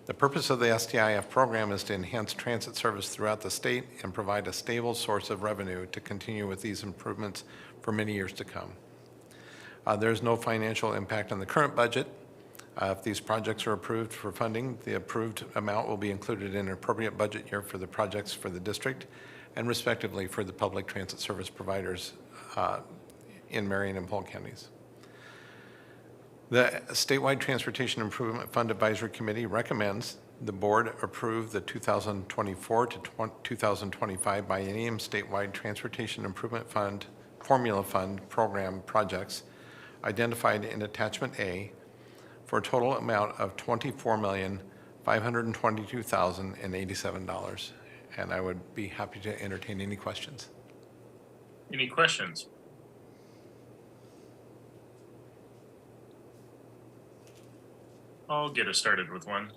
The purpose of the STIF program is to enhance transit service throughout the state and provide a stable source of revenue to continue with these improvements for many years to come. There's no financial impact on the current budget. If these projects are approved for funding, the approved amount will be included in an appropriate budget year for the projects for the district and respectively for the public transit service providers in Marion and Polk counties. The Statewide Transportation Improvement Fund Advisory Committee recommends the board approve the 2024 to 2025 biennium statewide Transportation Improvement Fund Formula Fund program projects identified in attachment A for a total amount of $24,522,087. And I would be happy to entertain any questions. Any questions? I'll get us started with one.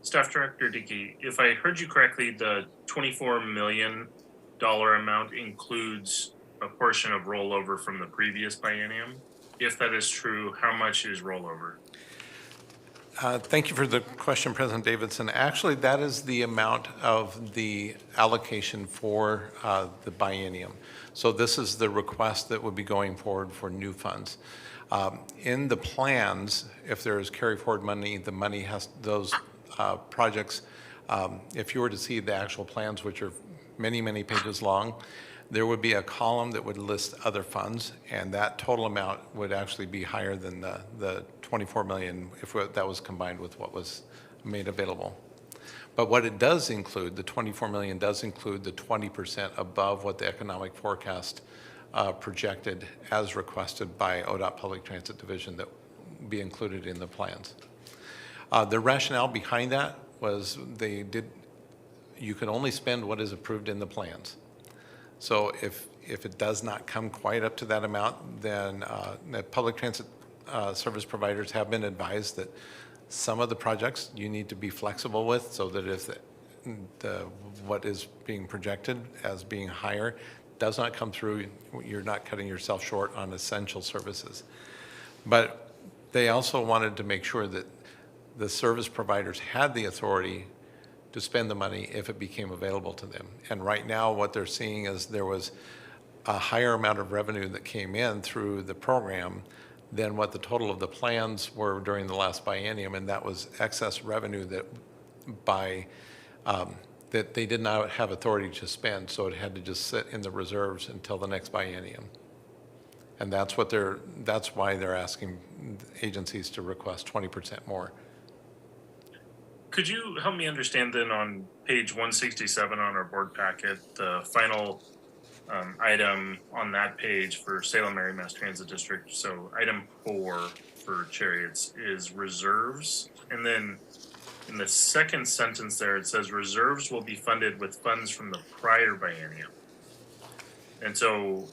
Staff Director Dickey, if I heard you correctly, the $24 million amount includes a portion of rollover from the previous biennium. If that is true, how much is rollover? Thank you for the question, President Davidson. Actually, that is the amount of the allocation for the biennium. So this is the request that would be going forward for new funds. In the plans, if there is carry forward money, the money has, those projects, if you were to see the actual plans, which are many, many pages long, there would be a column that would list other funds, and that total amount would actually be higher than the 24 million if that was combined with what was made available. But what it does include, the 24 million does include the 20% above what the economic forecast projected as requested by ODOT Public Transit Division that be included in the plans. The rationale behind that was you can only spend what is approved in the plans. So if it does not come quite up to that amount, then the public transit service providers have been advised that some of the projects you need to be flexible with, so that if what is being projected as being higher does not come through, you're not cutting yourself short on essential services. But they also wanted to make sure that the service providers had the authority to spend the money if it became available to them. And right now what they're seeing is there was a higher amount of revenue that came in through the program than what the total of the plans were during the last biennium, and that was excess revenue that that they did not have authority to spend, so it had to just sit in the reserves until the next biennium. And that's why they're asking agencies to request 20% more. Could you help me understand then on page 167 on our board packet, the final item on that page for Salem Area Mass Transit District? So item 4 for Cherriots is reserves. And then in the second sentence there, it says reserves will be funded with funds from the prior biennium. And so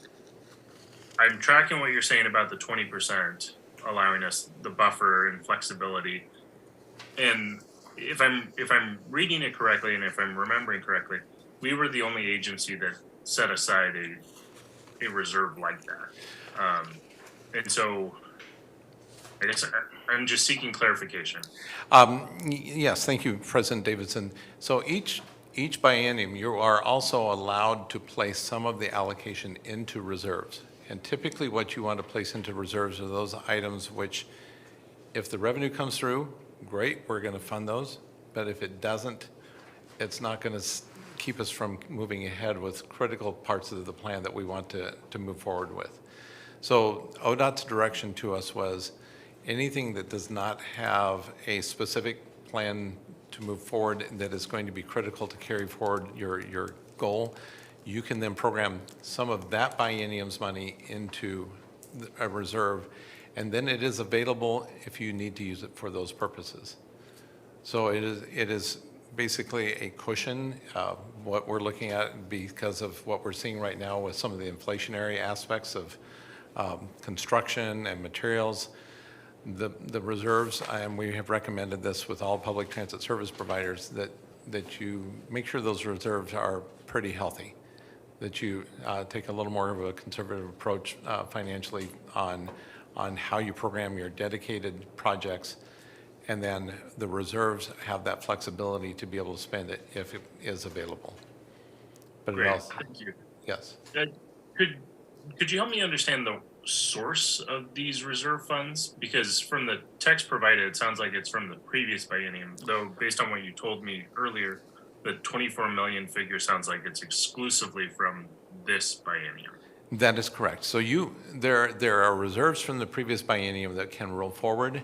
I'm tracking what you're saying about the 20%, allowing us the buffer and flexibility. And if I'm reading it correctly, and if I'm remembering correctly, we were the only agency that set aside a reserve like that. And so I guess I'm just seeking clarification. Yes, thank you, President Davidson. So each biennium, you are also allowed to place some of the allocation into reserves. And typically what you want to place into reserves are those items which, if the revenue comes through, great, we're going to fund those. But if it doesn't, it's not going to keep us from moving ahead with critical parts of the plan that we want to move forward with. So ODOT's direction to us was anything that does not have a specific plan to move forward that is going to be critical to carry forward your goal, you can then program some of that biennium's money into a reserve, and then it is available if you need to use it for those purposes. So it is basically a cushion, what we're looking at because of what we're seeing right now with some of the inflationary aspects of construction and materials. The reserves, and we have recommended this with all public transit service providers, that you make sure those reserves are pretty healthy, that you take a little more of a conservative approach financially on how you program your dedicated projects, and then the reserves have that flexibility to be able to spend it if it is available. But Great, it also, thank you. yes. Could you help me understand the source of these reserve funds? Because from the text provided, it sounds like it's from the previous biennium, though based on what you told me earlier, the 24 million figure sounds like it's exclusively from this biennium. That is correct. So there are reserves from the previous biennium that can roll forward,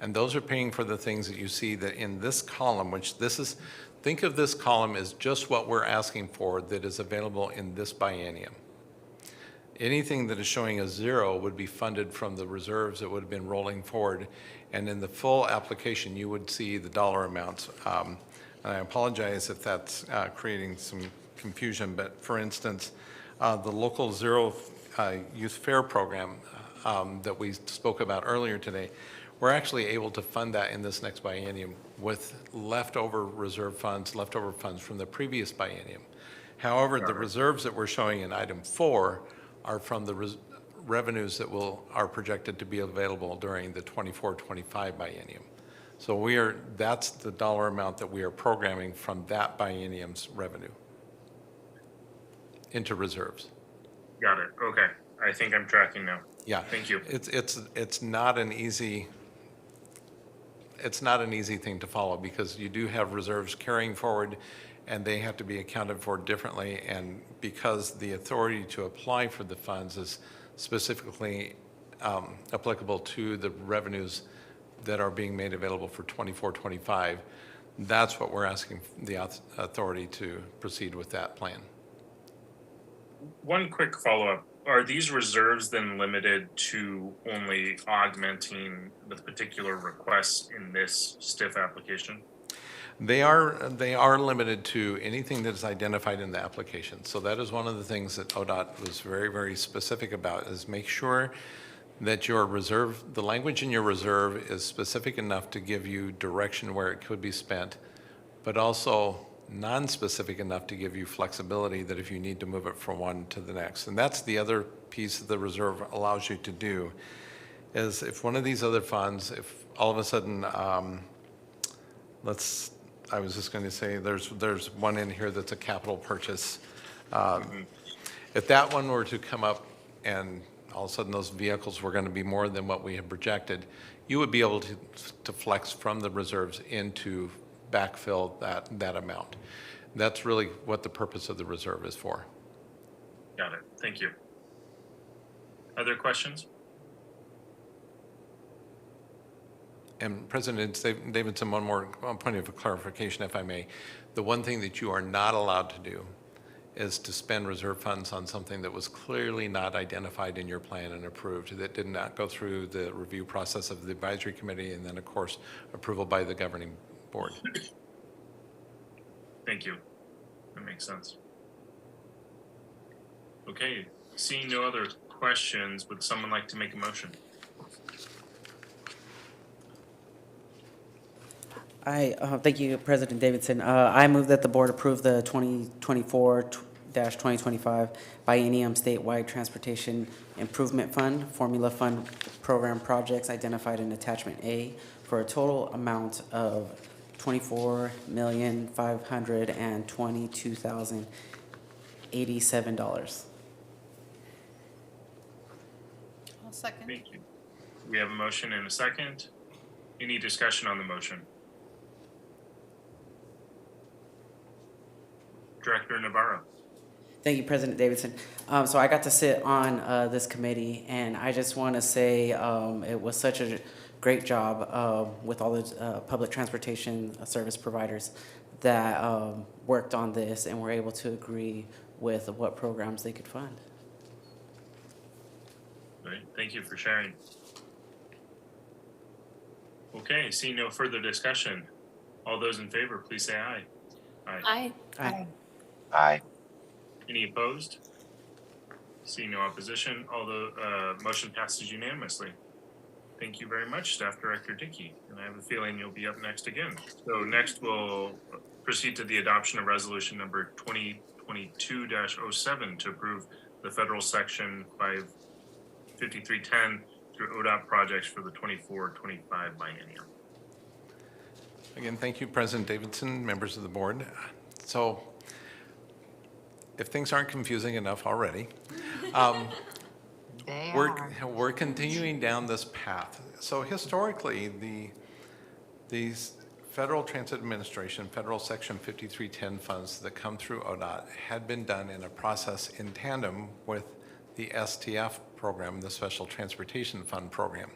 and those are paying for the things that you see that in this column, which this is, think of this column as just what we're asking for that is available in this biennium. Anything that is showing a 0 would be funded from the reserves that would have been rolling forward, and in the full application you would see the dollar amounts. And I apologize if that's creating some confusion, but for instance, the local zero youth fare program that we spoke about earlier today, we're actually able to fund that in this next biennium with leftover reserve funds, leftover funds from the previous biennium. However, the reserves that we're showing in item 4 are from the revenues that are projected to be available during the 24-25 biennium. So that's the dollar amount that we are programming from that biennium's revenue into reserves. Got it. Okay. I think I'm tracking now. Yeah. Thank you. It's not an easy, it's not an easy thing to follow because you do have reserves carrying forward and they have to be accounted for differently. And because the authority to apply for the funds is specifically applicable to the revenues that are being made available for 24, 25, that's what we're asking the authority to proceed with that plan. One quick follow-up. Are these reserves then limited to only augmenting the particular requests in this STIF application? They are limited to anything that is identified in the application. So that is one of the things that ODOT was very, very specific about, is make sure that your reserve, the language in your reserve is specific enough to give you direction where it could be spent, but also non-specific enough to give you flexibility that if you need to move it from one to the next. And that's the other piece that the reserve allows you to do, is if one of these other funds, if all of a sudden, I was just going to say, there's one in here that's a capital purchase. If that one were to come up and all of a sudden those vehicles were going to be more than what we had projected, you would be able to flex from the reserves into backfill that amount. That's really what the purpose of the reserve is for. Got it. Thank you. Other questions? And President Davidson, one point of clarification, if I may. The one thing that you are not allowed to do is to spend reserve funds on something that was clearly not identified in your plan and approved, that did not go through the review process of the advisory committee and then, of course, approval by the governing board. Thank you. That makes sense. Okay, seeing no other questions, would someone like to make a motion? Thank you, President Davidson. I move that the board approve the 2024-2025 Biennium Statewide Transportation Improvement Fund, Formula Fund Program projects identified in Attachment A for a total amount of $24,522,087. I'll second. Thank you. We have a motion and a second. Any discussion on the motion? Director Navarro. Thank you, President Davidson. So I got to sit on this committee, and I just want to say it was such a great job with all the public transportation service providers that worked on this and were able to agree with what programs they could fund. Great. Thank you for sharing. Okay, seeing no further discussion, all those in favor, please say aye. Aye. Aye. Aye. Any opposed? Seeing no opposition, motion passes unanimously. Thank you very much, Staff Director Dickey, and I have a feeling you'll be up next again. So next we'll proceed to the adoption of resolution number 2022-07 to approve the federal section 55310 through ODOT projects for the 24-25 biennium. Again, thank you, President Davidson, members of the board. So if things aren't confusing enough already, we're continuing down this path. So historically, the Federal Transit Administration, Federal Section 5310 funds that come through ODOT had been done in a process in tandem with the STF program, the Special Transportation Fund program.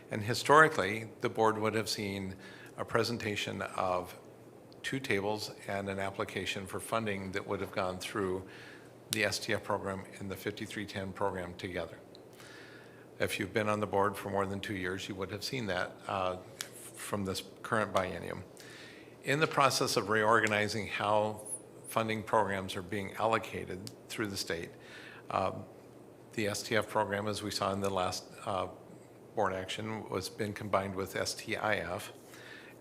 And historically, the board would have seen a presentation of two tables and an application for funding that would have gone through the STF program and the 5310 program together. If you've been on the board for more than 2 years, you would have seen that from this current biennium. In the process of reorganizing how funding programs are being allocated through the state, the STF program, as we saw in the last board action, was been combined with STIF,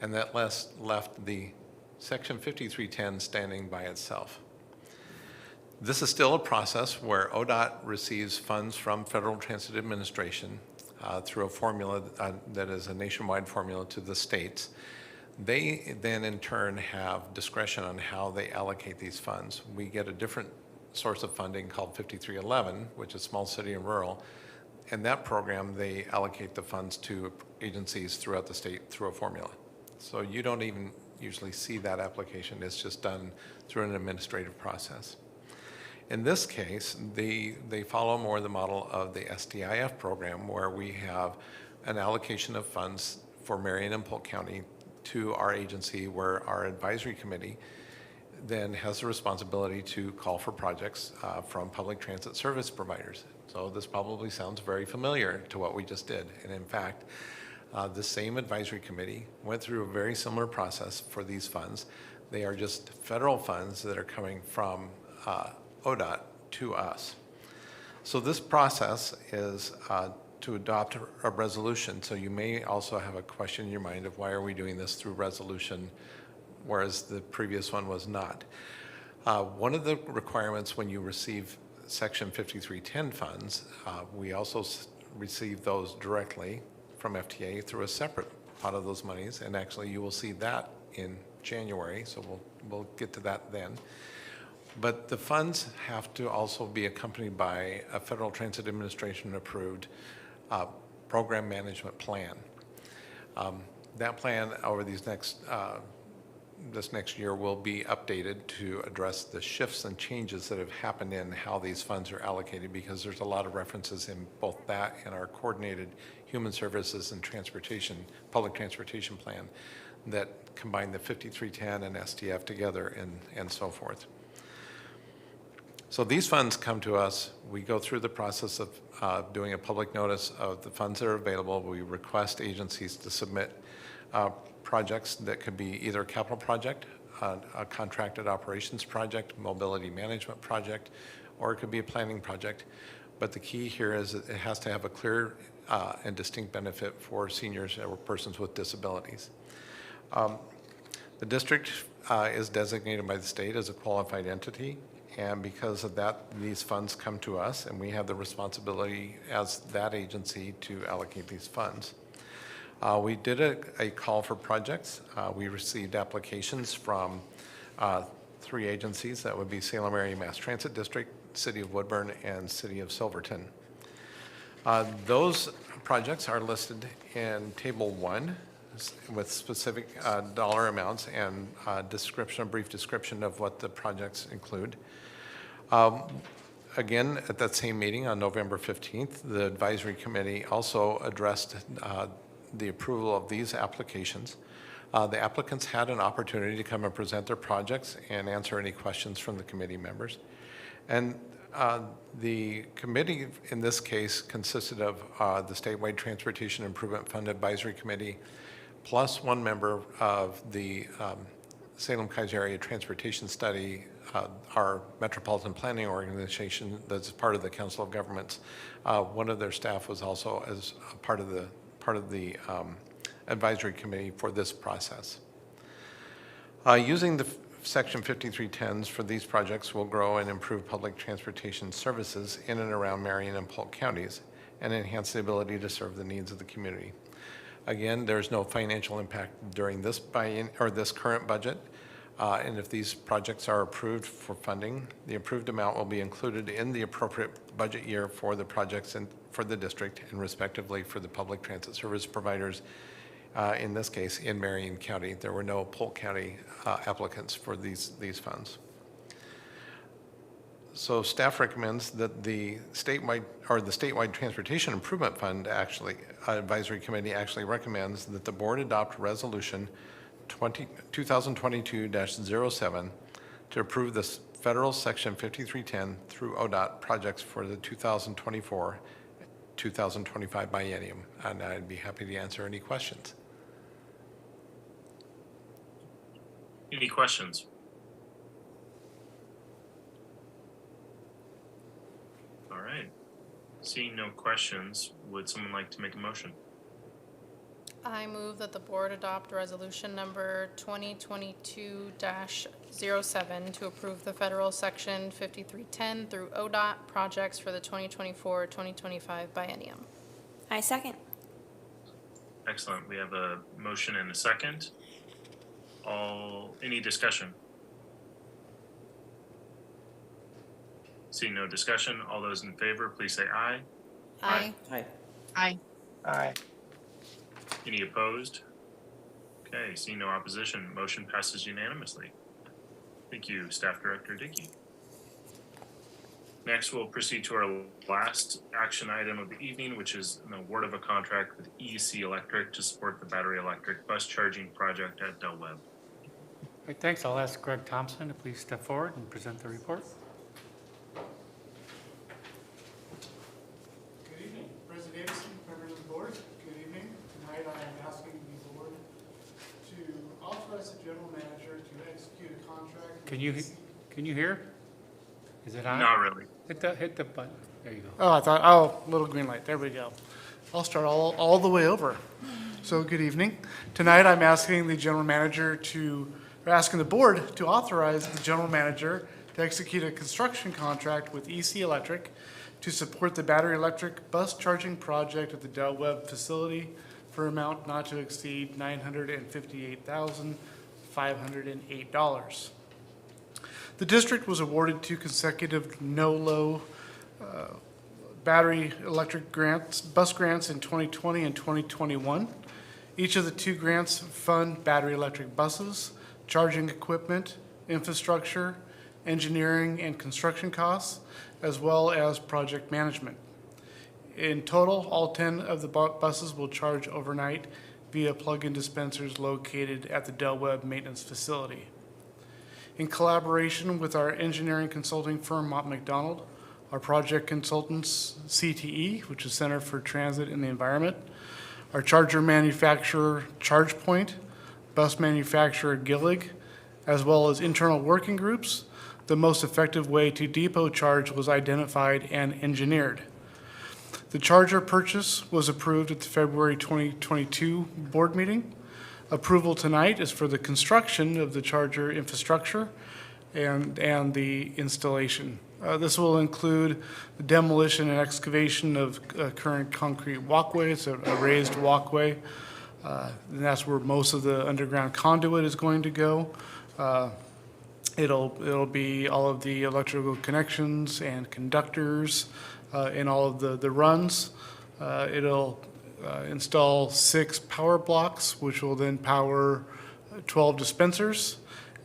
and that left the Section 5310 standing by itself. This is still a process where ODOT receives funds from Federal Transit Administration through a formula that is a nationwide formula to the states. They then in turn have discretion on how they allocate these funds. We get a different source of funding called 5311, which is small city and rural. And that program, they allocate the funds to agencies throughout the state through a formula. So you don't even usually see that application. It's just done through an administrative process. In this case, they follow more the model of the SDIF program, where we have an allocation of funds for Marion and Polk County to our agency, where our advisory committee then has the responsibility to call for projects from public transit service providers. So this probably sounds very familiar to what we just did. And in fact, the same advisory committee went through a very similar process for these funds. They are just federal funds that are coming from ODOT to us. So this process is to adopt a resolution. So you may also have a question in your mind of why are we doing this through resolution, whereas the previous one was not. One of the requirements when you receive Section 5310 funds, we also receive those directly from FTA through a separate pot of those monies, and actually you will see that in January, so we'll get to that then. But the funds have to also be accompanied by a Federal Transit Administration approved program management plan. That plan over these this next year will be updated to address the shifts and changes that have happened in how these funds are allocated, because there's a lot of references in both that and our coordinated human services and public transportation plan that combine the 5310 and STF together and so forth. So these funds come to us. We go through the process of doing a public notice of the funds that are available. We request agencies to submit projects that could be either a capital project, a contracted operations project, mobility management project, or it could be a planning project. But the key here is that it has to have a clear and distinct benefit for seniors or persons with disabilities. The district is designated by the state as a qualified entity, and because of that, these funds come to us, and we have the responsibility as that agency to allocate these funds. We did a call for projects. We received applications from 3 agencies. That would be Salem Area Mass Transit District, City of Woodburn, and City of Silverton. Those projects are listed in Table 1 with specific dollar amounts and a brief description of what the projects include. Again, at that same meeting on November 15th, the advisory committee also addressed the approval of these applications. The applicants had an opportunity to come and present their projects and answer any questions from the committee members. And the committee in this case consisted of the Statewide Transportation Improvement Fund Advisory Committee, plus 1 member of the Salem-Keizer Area Transportation Study, our metropolitan planning organization that's part of the Council of Governments. One of their staff was also as a part of the advisory committee for this process. Using the Section 5310s for these projects will grow and improve public transportation services in and around Marion and Polk counties and enhance the ability to serve the needs of the community. Again, there's no financial impact during this this current budget. And if these projects are approved for funding, the approved amount will be included in the appropriate budget year for the projects and for the district and respectively for the public transit service providers, in this case in Marion County. There were no Polk County applicants for these funds. So staff recommends that the statewide Transportation Improvement Fund advisory committee actually recommends that the board adopt resolution 2022-07 to approve this federal Section 5310 through ODOT projects for the 2024-2025 biennium. And I'd be happy to answer any questions. Any questions? All right. Seeing no questions, would someone like to make a motion? I move that the board adopt resolution number 2022-07 to approve the federal section 5310 through ODOT projects for the 2024-2025 biennium. I second. Excellent. We have a motion and a second. Any discussion? Seeing no discussion, all those in favor, please say aye. Aye. Aye. Aye. Aye. Any opposed? Okay, seeing no opposition, motion passes unanimously. Thank you, Staff Director Dickey. Next, we'll proceed to our last action item of the evening, which is an award of a contract with EC Electric to support the battery electric bus charging project at Del Webb. Great, thanks. I'll ask Greg Thompson to please step forward and present the report. Good evening, President Davidson, members of the board. Good evening. Tonight I am asking the board to authorize the general manager to execute a contract. with Can you hear? Is it on? Not really. Hit the button. There you go. Little green light. There we go. I'll start all the way over. So good evening. Tonight I'm asking the board to authorize the general manager to execute a construction contract with EC Electric to support the battery electric bus charging project at the Del Webb facility for amount not to exceed $958,508. The district was awarded 2 consecutive no-low battery electric bus grants in 2020 and 2021. Each of the 2 grants fund battery electric buses, charging equipment, infrastructure, engineering and construction costs, as well as project management. In total, all 10 of the buses will charge overnight via plug-in dispensers located at the Del Webb maintenance facility. In collaboration with our engineering consulting firm, Mott McDonald, our project consultants, CTE, which is Center for Transit and the Environment, our charger manufacturer, ChargePoint, bus manufacturer, Gillig, as well as internal working groups, the most effective way to depot charge was identified and engineered. The charger purchase was approved at the February 2022 board meeting. Approval tonight is for the construction of the charger infrastructure and the installation. This will include the demolition and excavation of current concrete walkway. It's a raised walkway, and that's where most of the underground conduit is going to go. It'll be all of the electrical connections and conductors in all of the runs. It'll install 6 power blocks, which will then power 12 dispensers.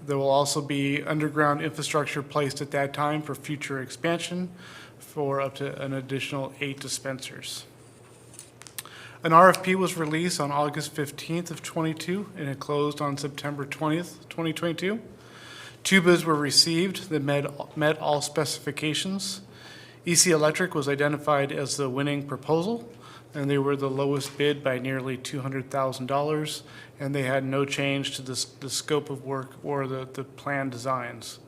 There will also be underground infrastructure placed at that time for future expansion for up to an additional 8 dispensers. An RFP was released on August 15th of 22, and it closed on September 20th, 2022. 2 bids were received that met all specifications. EC Electric was identified as the winning proposal, and they were the lowest bid by nearly $200,000, and they had no change to the scope of work or the plan designs.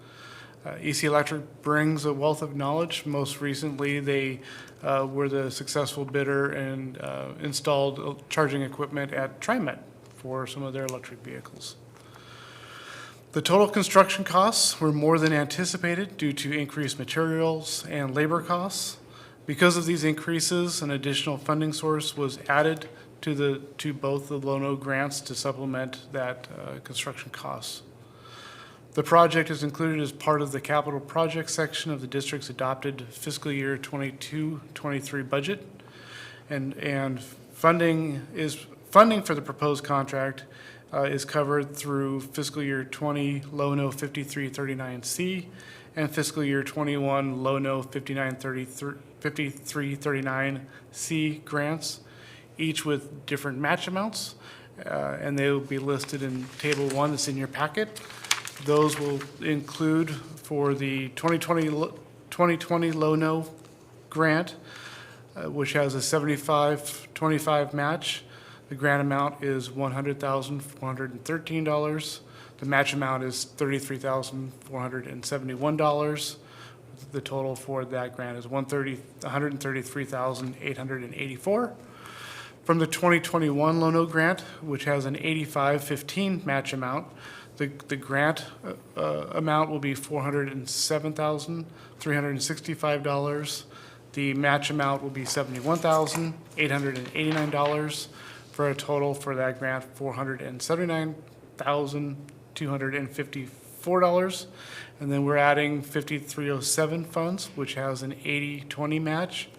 EC Electric brings a wealth of knowledge. Most recently, they were the successful bidder and installed charging equipment at TriMet for some of their electric vehicles. The total construction costs were more than anticipated due to increased materials and labor costs. Because of these increases, an additional funding source was added to both the Lono grants to supplement that construction costs. The project is included as part of the capital project section of the district's adopted fiscal year 22-23 budget, and funding for the proposed contract is covered through fiscal year 20 Lono 5339C and fiscal year 21 Lono 5339C grants, each with different match amounts, and they will be listed in Table 1 that's in your packet. Those will include for the 2020 Lono grant, which has a 75-25 match. The grant amount is $100,413. The match amount is $33,471. The total for that grant is $133,884. From the 2021 Lono grant, which has an 85-15 match amount, the grant amount will be $407,365. The match amount will be $71,889 for a total for that grant $479,255. $4. And then we're adding 5307 funds, which has an 80-20 match.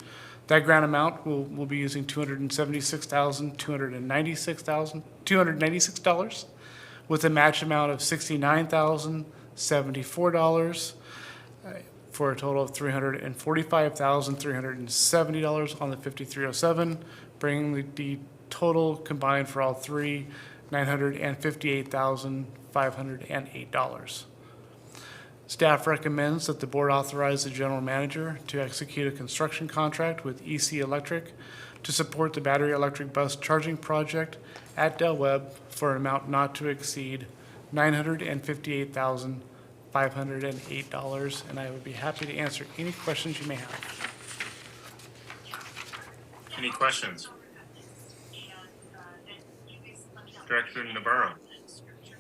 That grant amount will be using $296,296 with a match amount of $69,074 for a total of $345,370 on the 5307, bringing the total combined for all three $958,508. Staff recommends that the board authorize the general manager to execute a construction contract with EC Electric to support the battery electric bus charging project at Del Webb for an amount not to exceed $958,508. And I would be happy to answer any questions you may have. Any questions? Director Navarro.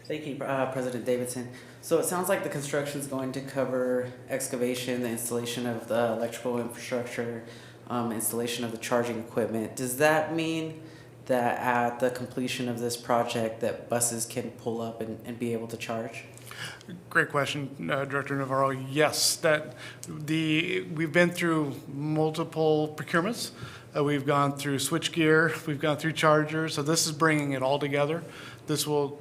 Thank you, President Davidson. So it sounds like the construction is going to cover excavation, the installation of the electrical infrastructure, installation of the charging equipment. Does that mean that at the completion of this project that buses can pull up and be able to charge? Great question, Director Navarro. Yes, we've been through multiple procurements. We've gone through switchgear, we've gone through chargers, so this is bringing it all together. This will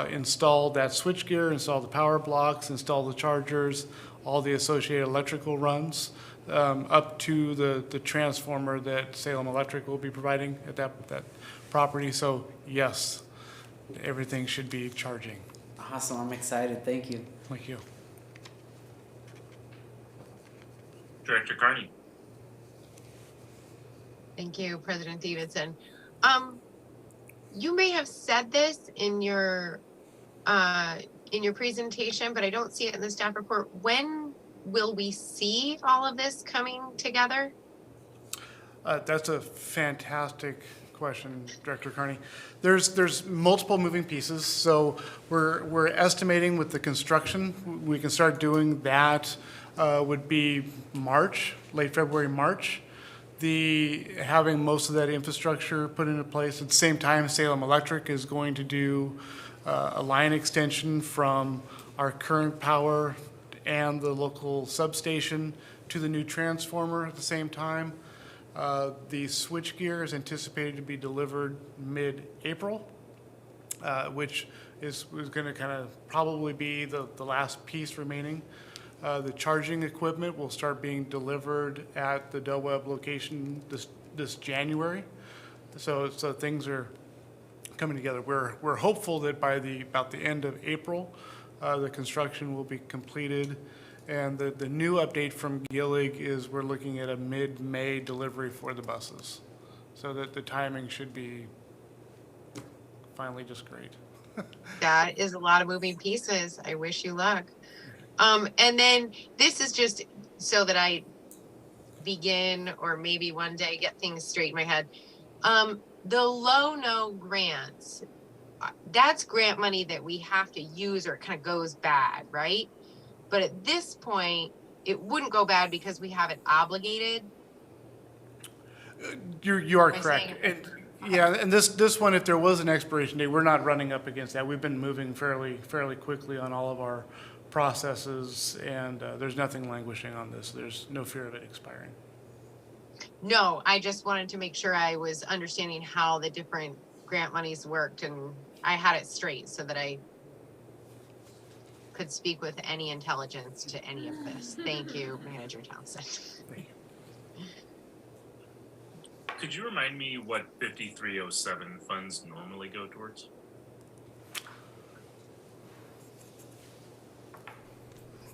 install that switchgear, install the power blocks, install the chargers, all the associated electrical runs, up to the transformer that Salem Electric will be providing at that property. So yes, everything should be charging. Awesome, I'm excited. Thank you. Thank you. Director Carney. Thank you, President Davidson. You may have said this in your presentation, but I don't see it in the staff report. When will we see all of this coming together? That's a fantastic question, Director Carney. There's multiple moving pieces, so we're estimating with the construction, we can start doing that would be March, late February, March. Having most of that infrastructure put into place. At the same time, Salem Electric is going to do a line extension from our current power and the local substation to the new transformer at the same time. The switchgear is anticipated to be delivered mid-April, which is going to kind of probably be the last piece remaining. The charging equipment will start being delivered at the Del Webb location this January. So things are coming together. We're hopeful that by about the end of April, the construction will be completed. And the new update from Gillig is we're looking at a mid-May delivery for the buses. So that the timing should be finally just great. That is a lot of moving pieces. I wish you luck. And then this is just so that I begin or maybe one day get things straight in my head. The low-no grants, that's grant money that we have to use or it kind of goes bad, right? But at this point, it wouldn't go bad because we have it obligated. You are Am I correct. saying And, yeah, and this one, if there was an expiration date, we're not running up against that. We've been moving fairly quickly on all of our processes, and there's nothing languishing on this. There's no fear of it expiring. No, I just wanted to make sure I was understanding how the different grant monies worked and I had it straight so that I could speak with any intelligence to any of this. Thank you, Manager Townsend. Thank you. Could you remind me what 5307 funds normally go towards?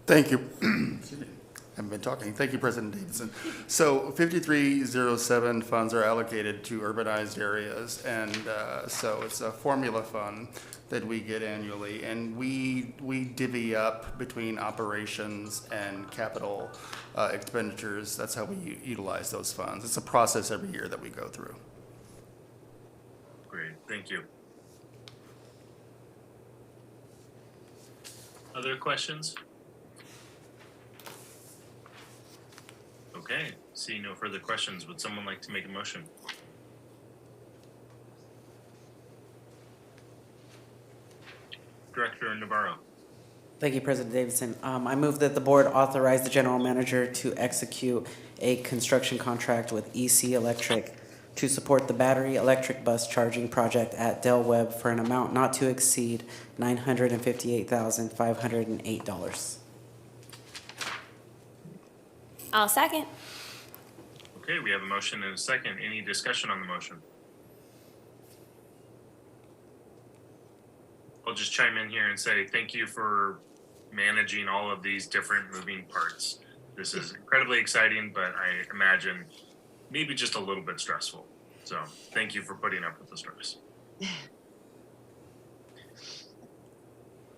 Thank you. Excuse me. I haven't been talking. Thank you, President Davidson. So 5307 funds are allocated to urbanized areas, and so it's a formula fund that we get annually, and we divvy up between operations and capital expenditures. That's how we utilize those funds. It's a process every year that we go through. Great, thank you. Other questions? Okay, seeing no further questions, would someone like to make a motion? Director Navarro. Thank you, President Davidson. I move that the board authorize the general manager to execute a construction contract with EC Electric to support the battery electric bus charging project at Del Webb for an amount not to exceed $958,508. I'll second. Okay, we have a motion and a second. Any discussion on the motion? I'll just chime in here and say thank you for managing all of these different moving parts. This is incredibly exciting, but I imagine maybe just a little bit stressful. So thank you for putting up with the stress.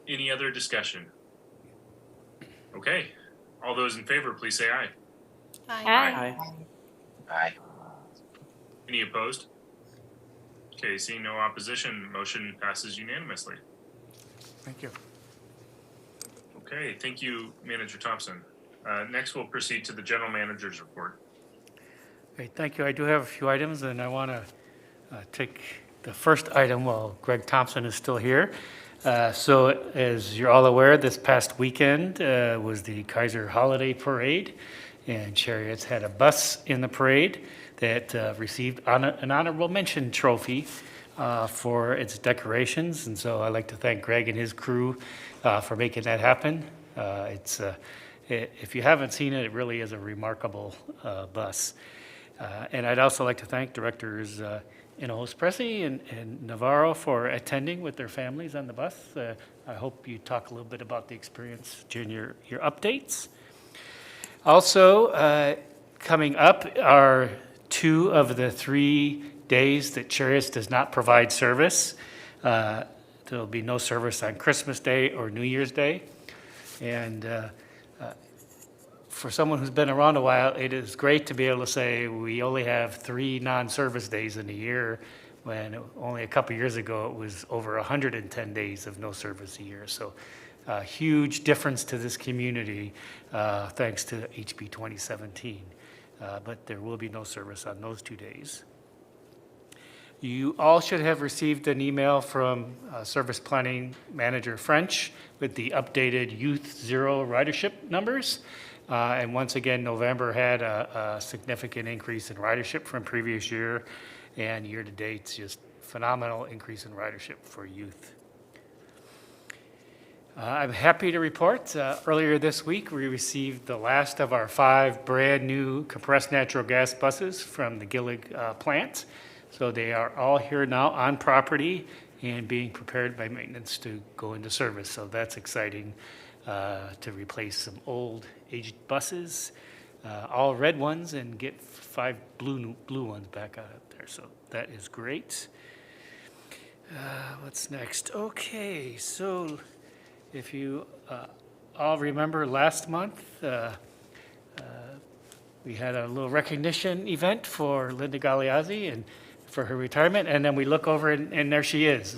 Any other discussion? Okay, all those in favor, please say aye. Aye. Aye. Any opposed? Okay, seeing no opposition, motion passes unanimously. Thank you. Okay, thank you, Manager Thompson. Next, we'll proceed to the General Manager's report. Great, thank you. I do have a few items, and I want to take the first item while Greg Thompson is still here. So as you're all aware, this past weekend was the Kaiser Holiday Parade, and Cherriots had a bus in the parade that received an honorable mention trophy for its decorations. And so I'd like to thank Greg and his crew for making that happen. If you haven't seen it, it really is a remarkable bus. And I'd also like to thank Directors Enos Pressey and Navarro for attending with their families on the bus. I hope you talk a little bit about the experience during your updates. Also, coming up are 2 of the 3 days that Cherriots does not provide service. There'll be no service on Christmas Day or New Year's Day. And for someone who's been around a while, it is great to be able to say we only have 3 non-service days in a year, when only a couple years ago it was over 110 days of no service a year. So a huge difference to this community thanks to HB 2017. But there will be no service on those 2 days. You all should have received an email from Service Planning Manager French with the updated Youth Zero ridership numbers. And once again, November had a significant increase in ridership from previous year, and year-to-date, just phenomenal increase in ridership for youth. I'm happy to report earlier this week we received the last of our 5 brand new compressed natural gas buses from the Gillig plant. So they are all here now on property and being prepared by maintenance to go into service. So that's exciting to replace some old aged buses, all red ones, and get 5 blue ones back out there. So that is great. What's next? Okay, so if you all remember last month, we had a little recognition event for Linda Galeazzi and for her retirement, and then we look over and there she is.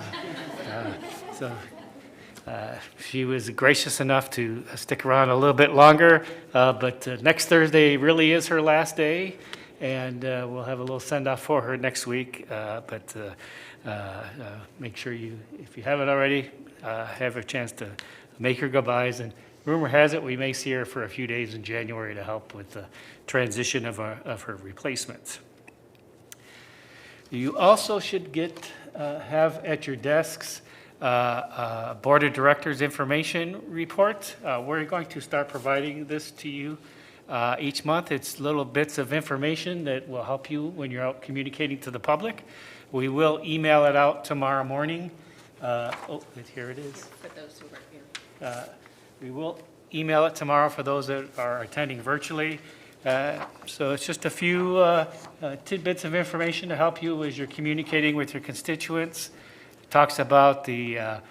She was gracious enough to stick around a little bit longer, but next Thursday really is her last day, and we'll have a little send-off for her next week. But make sure you, if you haven't already, have a chance to make her goodbyes. And rumor has it we may see her for a few days in January to help with the transition of her replacement. You also should have at your desks Board of Directors information report. We're going to start providing this to you each month. It's little bits of information that will help you when you're out communicating to the public. We will email it out tomorrow morning. Here it is. For those who are here. We will email it tomorrow for those that are attending virtually. So it's just a few tidbits of information to help you as you're communicating with your constituents. It talks about the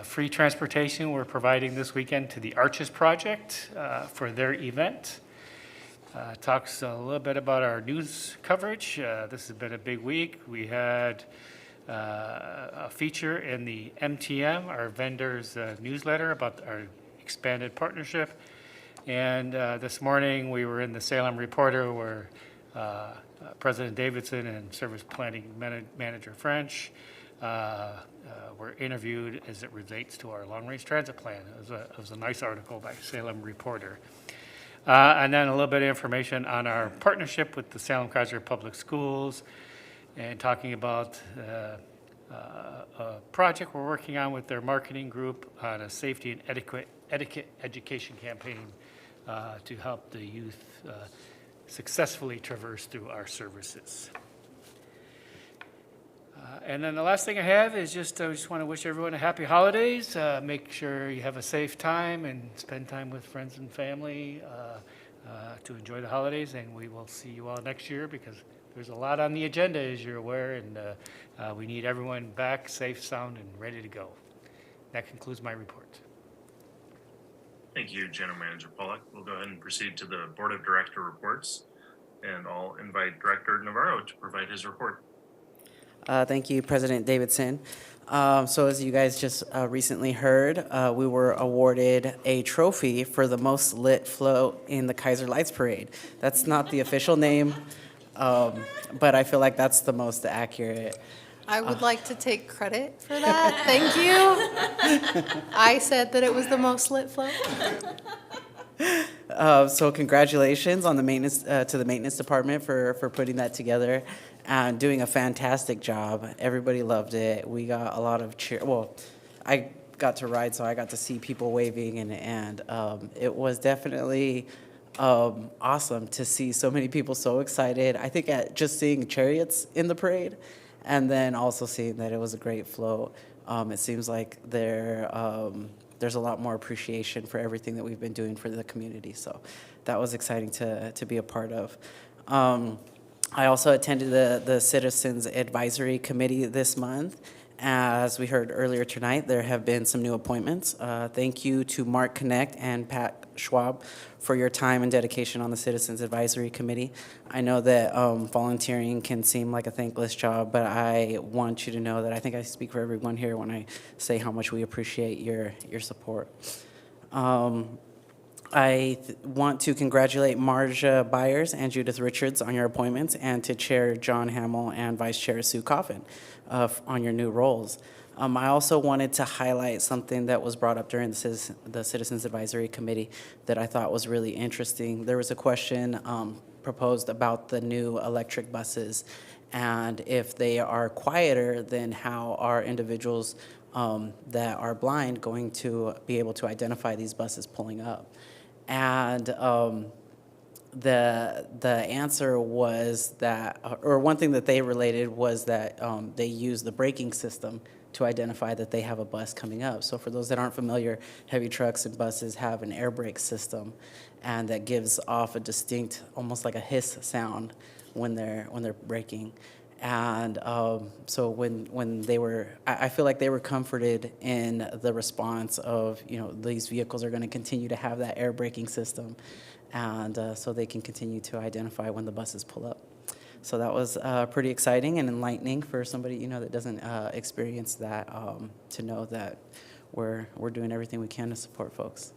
free transportation we're providing this weekend to the Arches Project for their event. Talks a little bit about our news coverage. This has been a big week. We had a feature in the MTM, our vendors newsletter, about our expanded partnership. And this morning we were in the Salem Reporter where President Davidson and Service Planning Manager French were interviewed as it relates to our long-range transit plan. It was a nice article by Salem Reporter. And then a little bit of information on our partnership with the Salem Kaiser Public Schools, and talking about a project we're working on with their marketing group on a safety and etiquette education campaign to help the youth successfully traverse through our services. And then the last thing I have is I just want to wish everyone a happy holidays. Make sure you have a safe time and spend time with friends and family to enjoy the holidays. And we will see you all next year, because there's a lot on the agenda, as you're aware, and we need everyone back safe, sound, and ready to go. That concludes my report. Thank you, General Manager Pollack. We'll go ahead and proceed to the Board of Director reports, and I'll invite Director Navarro to provide his report. Thank you, President Davidson. So as you guys just recently heard, we were awarded a trophy for the most lit float in the Kaiser Lights Parade. That's not the official name, but I feel like that's the most accurate. I would like to take credit for that. Thank you. I said that it was the most lit float. So congratulations on the maintenance to the maintenance department for putting that together and doing a fantastic job. Everybody loved it. We got a lot of cheer. Well, I got to ride, so I got to see people waving, and it was definitely awesome to see so many people so excited. I think at just seeing Cherriots in the parade, and then also seeing that it was a great float. It seems like there's a lot more appreciation for everything that we've been doing for the community. So that was exciting to be a part of. I also attended the Citizens Advisory Committee this month. As we heard earlier tonight, there have been some new appointments. Thank you to Mark Connect and Pat Schwab for your time and dedication on the Citizens Advisory Committee. I know that volunteering can seem like a thankless job, but I want you to know that I think I speak for everyone here when I say how much we appreciate your support. I want to congratulate Marja Byers and Judith Richards on your appointments, and to Chair John Hamill and Vice Chair Sue Coffin on your new roles. I also wanted to highlight something that was brought up during the Citizens Advisory Committee that I thought was really interesting. There was a question proposed about the new electric buses, and if they are quieter, then how are individuals that are blind going to be able to identify these buses pulling up? And the answer was that, or one thing that they related was that they use the braking system to identify that they have a bus coming up. So for those that aren't familiar, heavy trucks and buses have an air brake system, and that gives off a distinct, almost like a hiss sound when they're braking. And so when they were, I feel like they were comforted in the response of, these vehicles are going to continue to have that air braking system, and so they can continue to identify when the buses pull up. So that was pretty exciting and enlightening for somebody, that doesn't experience that, to know that we're doing everything we can to support folks.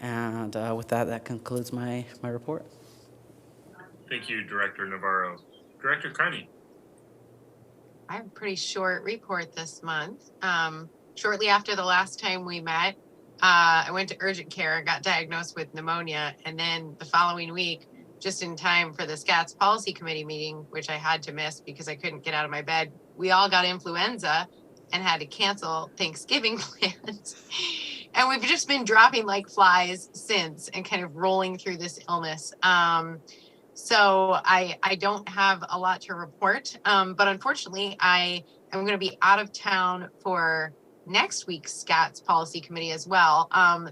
And with that concludes my report. Thank you, Director Navarro. Director Carney. I have a pretty short report this month. Shortly after the last time we met, I went to urgent care and got diagnosed with pneumonia. And then the following week, just in time for the SCATS Policy Committee meeting, which I had to miss because I couldn't get out of my bed, we all got influenza and had to cancel Thanksgiving plans. And we've just been dropping like flies since and kind of rolling through this illness. So I don't have a lot to report, but unfortunately I am going to be out of town for next week's SCATS Policy Committee as well,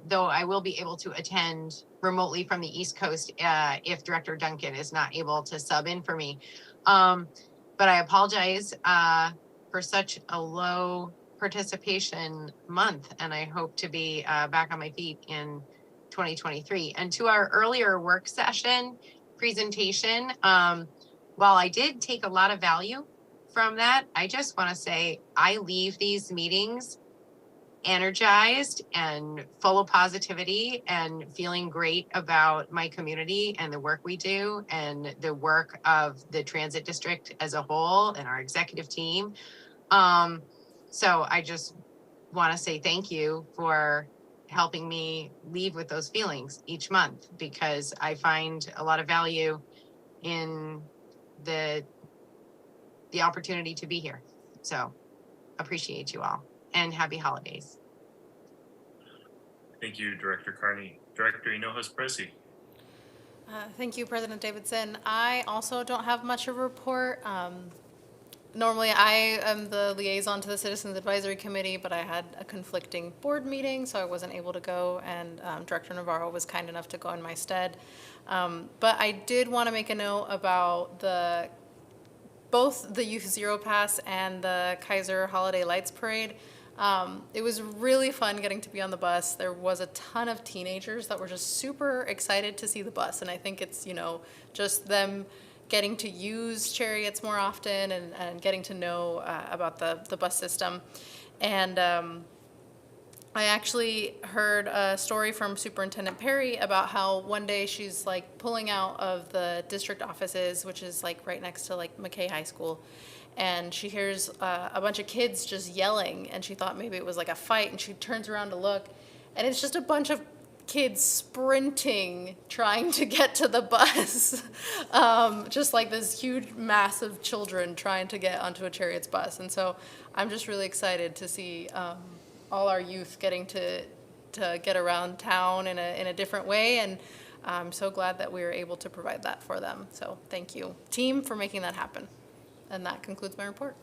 though I will be able to attend remotely from the East Coast if Director Duncan is not able to sub in for me. But I apologize for such a low participation month, and I hope to be back on my feet in 2023. And to our earlier work session presentation, while I did take a lot of value from that, I just want to say I leave these meetings energized and full of positivity and feeling great about my community and the work we do and the work of the transit district as a whole and our executive team. So I just want to say thank you for helping me leave with those feelings each month, because I find a lot of value in the opportunity to be here. So appreciate you all, and happy holidays. Thank you, Director Carney. Director Hinojosa Presi. Thank you, President Davidson. I also don't have much of a report. Normally, I am the liaison to the Citizens Advisory Committee, but I had a conflicting board meeting, so I wasn't able to go, and Director Navarro was kind enough to go in my stead. But I did want to make a note about both the Youth Zero Pass and the Kaiser Holiday Lights Parade. It was really fun getting to be on the bus. There was a ton of teenagers that were just super excited to see the bus, and I think it's, just them getting to use Cherriots more often and getting to know about the bus system. And I actually heard a story from Superintendent Perry about how one day she's like pulling out of the district offices, which is like right next to like McKay High School, and she hears a bunch of kids just yelling, and she thought maybe it was like a fight, and she turns around to look, and it's just a bunch of kids sprinting, trying to get to the bus. Just like this huge mass of children trying to get onto a Cherriots bus. And so I'm just really excited to see all our youth getting to get around town in a different way. And I'm so glad that we were able to provide that for them. So thank you, team, for making that happen. And that concludes my report.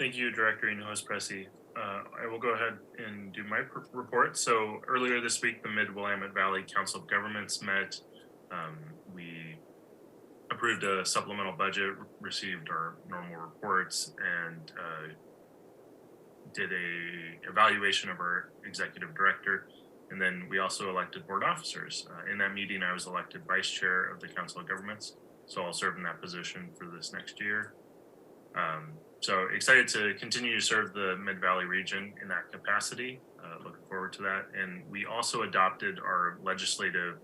Thank you, Director Hinojosa Presi. I will go ahead and do my report. So earlier this week, the Mid-Willamette Valley Council of Governments met. We approved a supplemental budget, received our normal reports, and did a evaluation of our executive director. And then we also elected board officers. In that meeting, I was elected vice chair of the Council of Governments. So I'll serve in that position for this next year. So excited to continue to serve the Mid-Valley region in that capacity. Looking forward to that. And we also adopted our legislative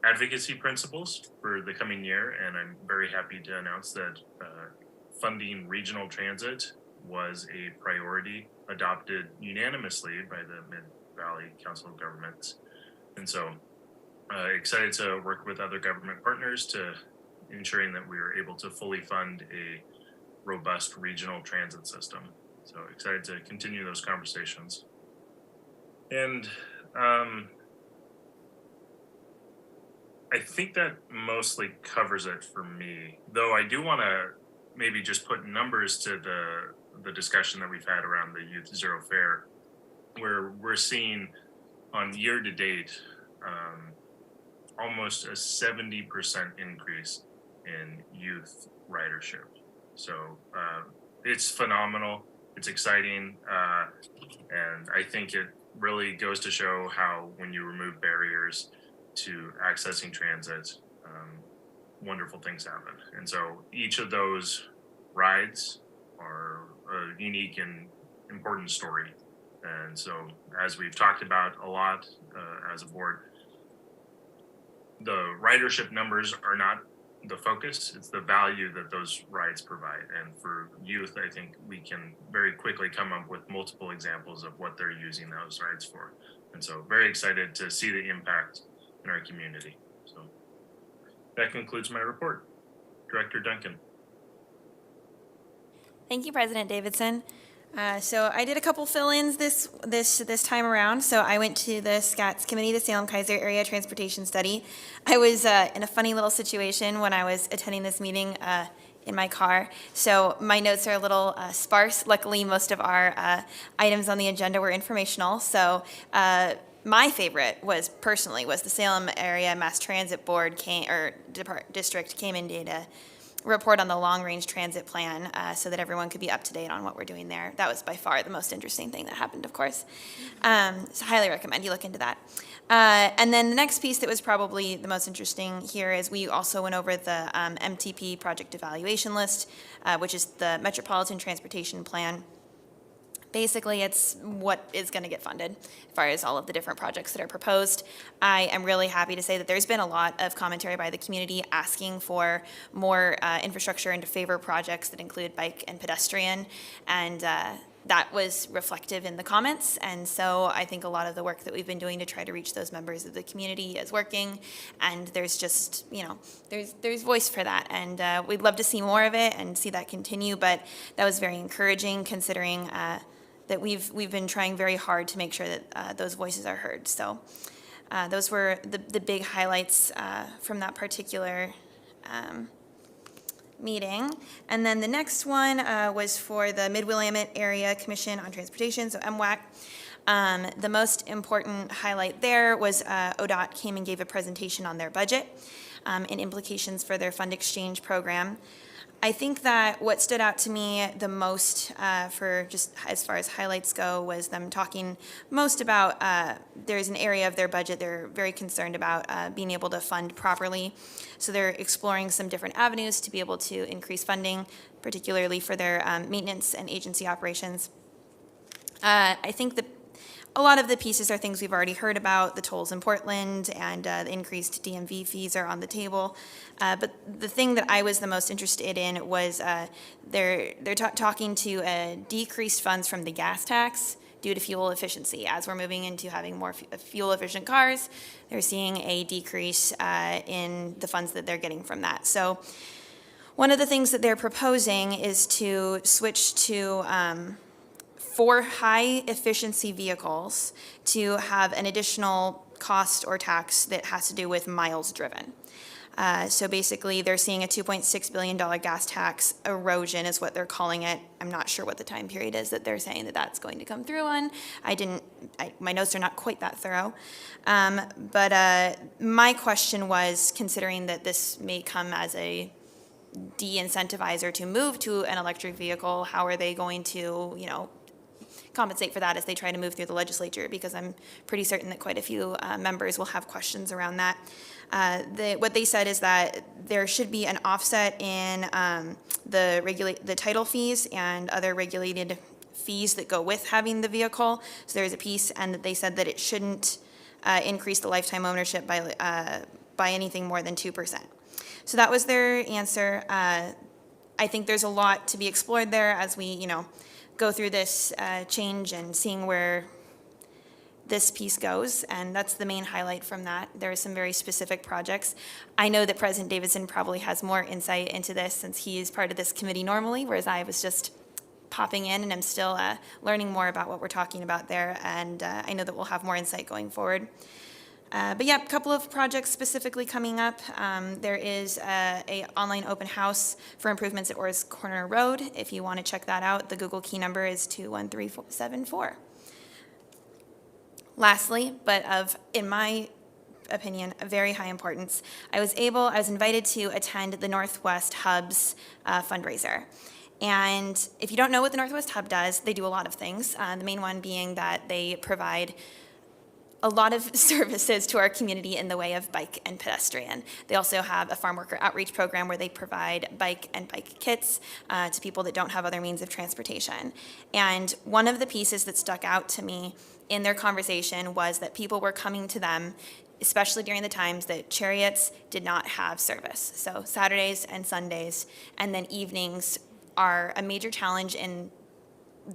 advocacy principles for the coming year. And I'm very happy to announce that funding regional transit was a priority adopted unanimously by the Mid-Valley Council of Governments. And so excited to work with other government partners to ensuring that we are able to fully fund a robust regional transit system. So excited to continue those conversations. And I think that mostly covers it for me, though I do want to maybe just put numbers to the discussion that we've had around the Youth Zero Fare, where we're seeing on year to date almost a 70% increase in youth ridership. So it's phenomenal. It's exciting. And I think it really goes to show how when you remove barriers to accessing transit, wonderful things happen. And so each of those rides are a unique and important story. And so as we've talked about a lot as a board, the ridership numbers are not the focus, it's the value that those rides provide. And for youth, I think we can very quickly come up with multiple examples of what they're using those rides for. And so very excited to see the impact in our community. So that concludes my report. Director Duncan. Thank you, President Davidson. So I did a couple fill-ins this time around. So I went to the SCATS committee, the Salem-Keizer Area Transportation Study. I was in a funny little situation when I was attending this meeting in my car. So my notes are a little sparse. Luckily, most of our items on the agenda were informational. So my favorite was the Salem Area Mass Transit Board district came in data report on the long-range transit plan so that everyone could be up to date on what we're doing there. That was by far the most interesting thing that happened, of course. So highly recommend you look into that. And then the next piece that was probably the most interesting here is we also went over the MTP project evaluation list, which is the Metropolitan Transportation Plan. Basically, it's what is going to get funded as far as all of the different projects that are proposed. I am really happy to say that there's been a lot of commentary by the community asking for more infrastructure and to favor projects that include bike and pedestrian, and that was reflective in the comments. And so I think a lot of the work that we've been doing to try to reach those members of the community is working, and there's just, there's voice for that, and we'd love to see more of it and see that continue, but that was very encouraging considering that we've been trying very hard to make sure that those voices are heard. So those were the big highlights from that particular meeting. And then the next one was for the Mid-Willamette Area Commission on Transportation, so MWAC. The most important highlight there was ODOT came and gave a presentation on their budget and implications for their fund exchange program. I think that what stood out to me the most for just as far as highlights go was them talking most about there's an area of their budget they're very concerned about being able to fund properly. So they're exploring some different avenues to be able to increase funding, particularly for their maintenance and agency operations. I think that a lot of the pieces are things we've already heard about. The tolls in Portland and the increased DMV fees are on the table. But the thing that I was the most interested in was they're talking to decreased funds from the gas tax due to fuel efficiency. As we're moving into having more fuel-efficient cars, they're seeing a decrease in the funds that they're getting from that. So one of the things that they're proposing is to switch to for high-efficiency vehicles to have an additional cost or tax that has to do with miles driven. So basically, they're seeing a $2.6 billion gas tax erosion is what they're calling it. I'm not sure what the time period is that they're saying that that's going to come through on. My notes are not quite that thorough. But my question was, considering that this may come as a de-incentivizer to move to an electric vehicle, how are they going to, compensate for that as they try to move through the legislature, because I'm pretty certain that quite a few members will have questions around that. What they said is that there should be an offset in the title fees and other regulated fees that go with having the vehicle. So there's a piece, and that they said that it shouldn't increase the lifetime ownership by anything more than 2%. So that was their answer. I think there's a lot to be explored there as we, go through this change and seeing where this piece goes, and that's the main highlight from that. There are some very specific projects. I know that President Davidson probably has more insight into this since he is part of this committee normally, whereas I was just popping in and I'm still learning more about what we're talking about there, and I know that we'll have more insight going forward. But yeah, a couple of projects specifically coming up. There is a online open house for improvements at Orr's Corner Road. If you want to check that out, the Google key number is 21374. Lastly, but in my opinion, very high importance, I was invited to attend the Northwest Hub's fundraiser. And if you don't know what the Northwest Hub does, they do a lot of things. The main one being that they provide a lot of services to our community in the way of bike and pedestrian. They also have a farm worker outreach program where they provide bike and bike kits to people that don't have other means of transportation. And one of the pieces that stuck out to me in their conversation was that people were coming to them, especially during the times that Cherriots did not have service. So Saturdays and Sundays, and then evenings are a major challenge, and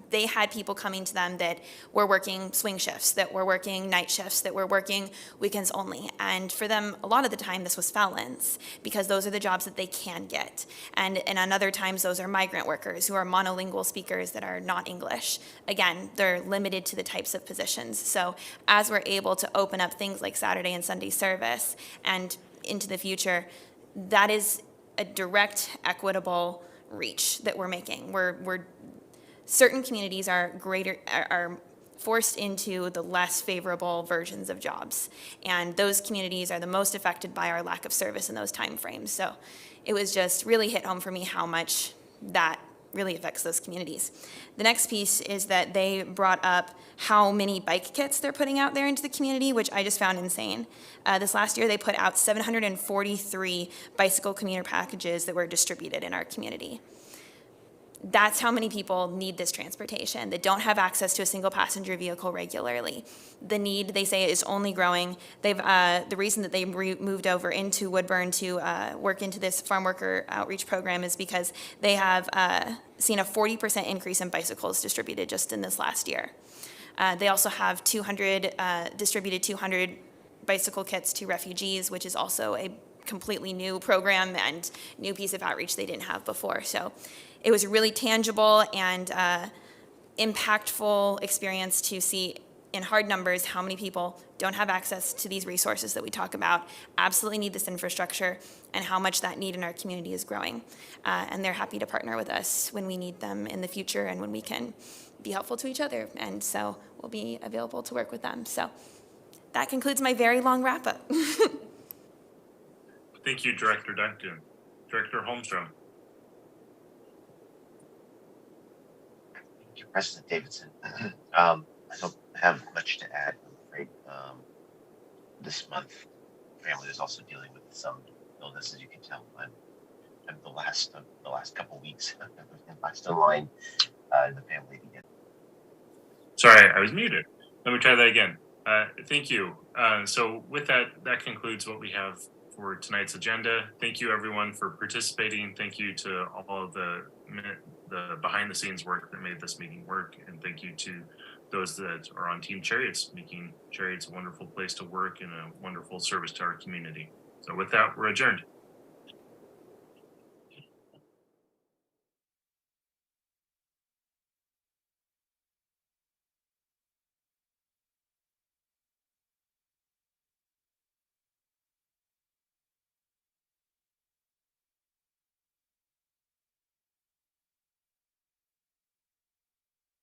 they had people coming to them that were working swing shifts, that were working night shifts, that were working weekends only. And for them, a lot of the time, this was felons, because those are the jobs that they can get. And on other times, those are migrant workers who are monolingual speakers that are not English. Again, they're limited to the types of positions. So as we're able to open up things like Saturday and Sunday service and into the future, that is a direct, equitable reach that we're making. Certain communities are forced into the less favorable versions of jobs, and those communities are the most affected by our lack of service in those time frames. So it was just really hit home for me how much that really affects those communities. The next piece is that they brought up how many bike kits they're putting out there into the community, which I just found insane. This last year, they put out 743 bicycle commuter packages that were distributed in our community. That's how many people need this transportation that don't have access to a single passenger vehicle regularly. The need, they say, is only growing. The reason that they moved over into Woodburn to work into this farm worker outreach program is because they have seen a 40% increase in bicycles distributed just in this last year. They also have distributed 200 bicycle kits to refugees, which is also a completely new program and new piece of outreach they didn't have before. So it was a really tangible and impactful experience to see in hard numbers how many people don't have access to these resources that we talk about, absolutely need this infrastructure, and how much that need in our community is growing. And they're happy to partner with us when we need them in the future and when we can be helpful to each other. And so we'll be available to work with them. So that concludes my very long wrap-up. Thank you, Director Duncan. Director Holmstrom. Thank you, President Davidson. I don't have much to add, I'm afraid. This month, family is also dealing with some illness, as you can tell. I'm the last couple weeks, last in line in the family to get. Sorry, I was muted. Let me try that again. Thank you. So with that, that concludes what we have for tonight's agenda. Thank you everyone for participating. Thank you to all of the behind the scenes work that made this meeting work. And thank you to those that are on Team Cherriots, making Cherriots a wonderful place to work and a wonderful service to our community. So with that, we're adjourned.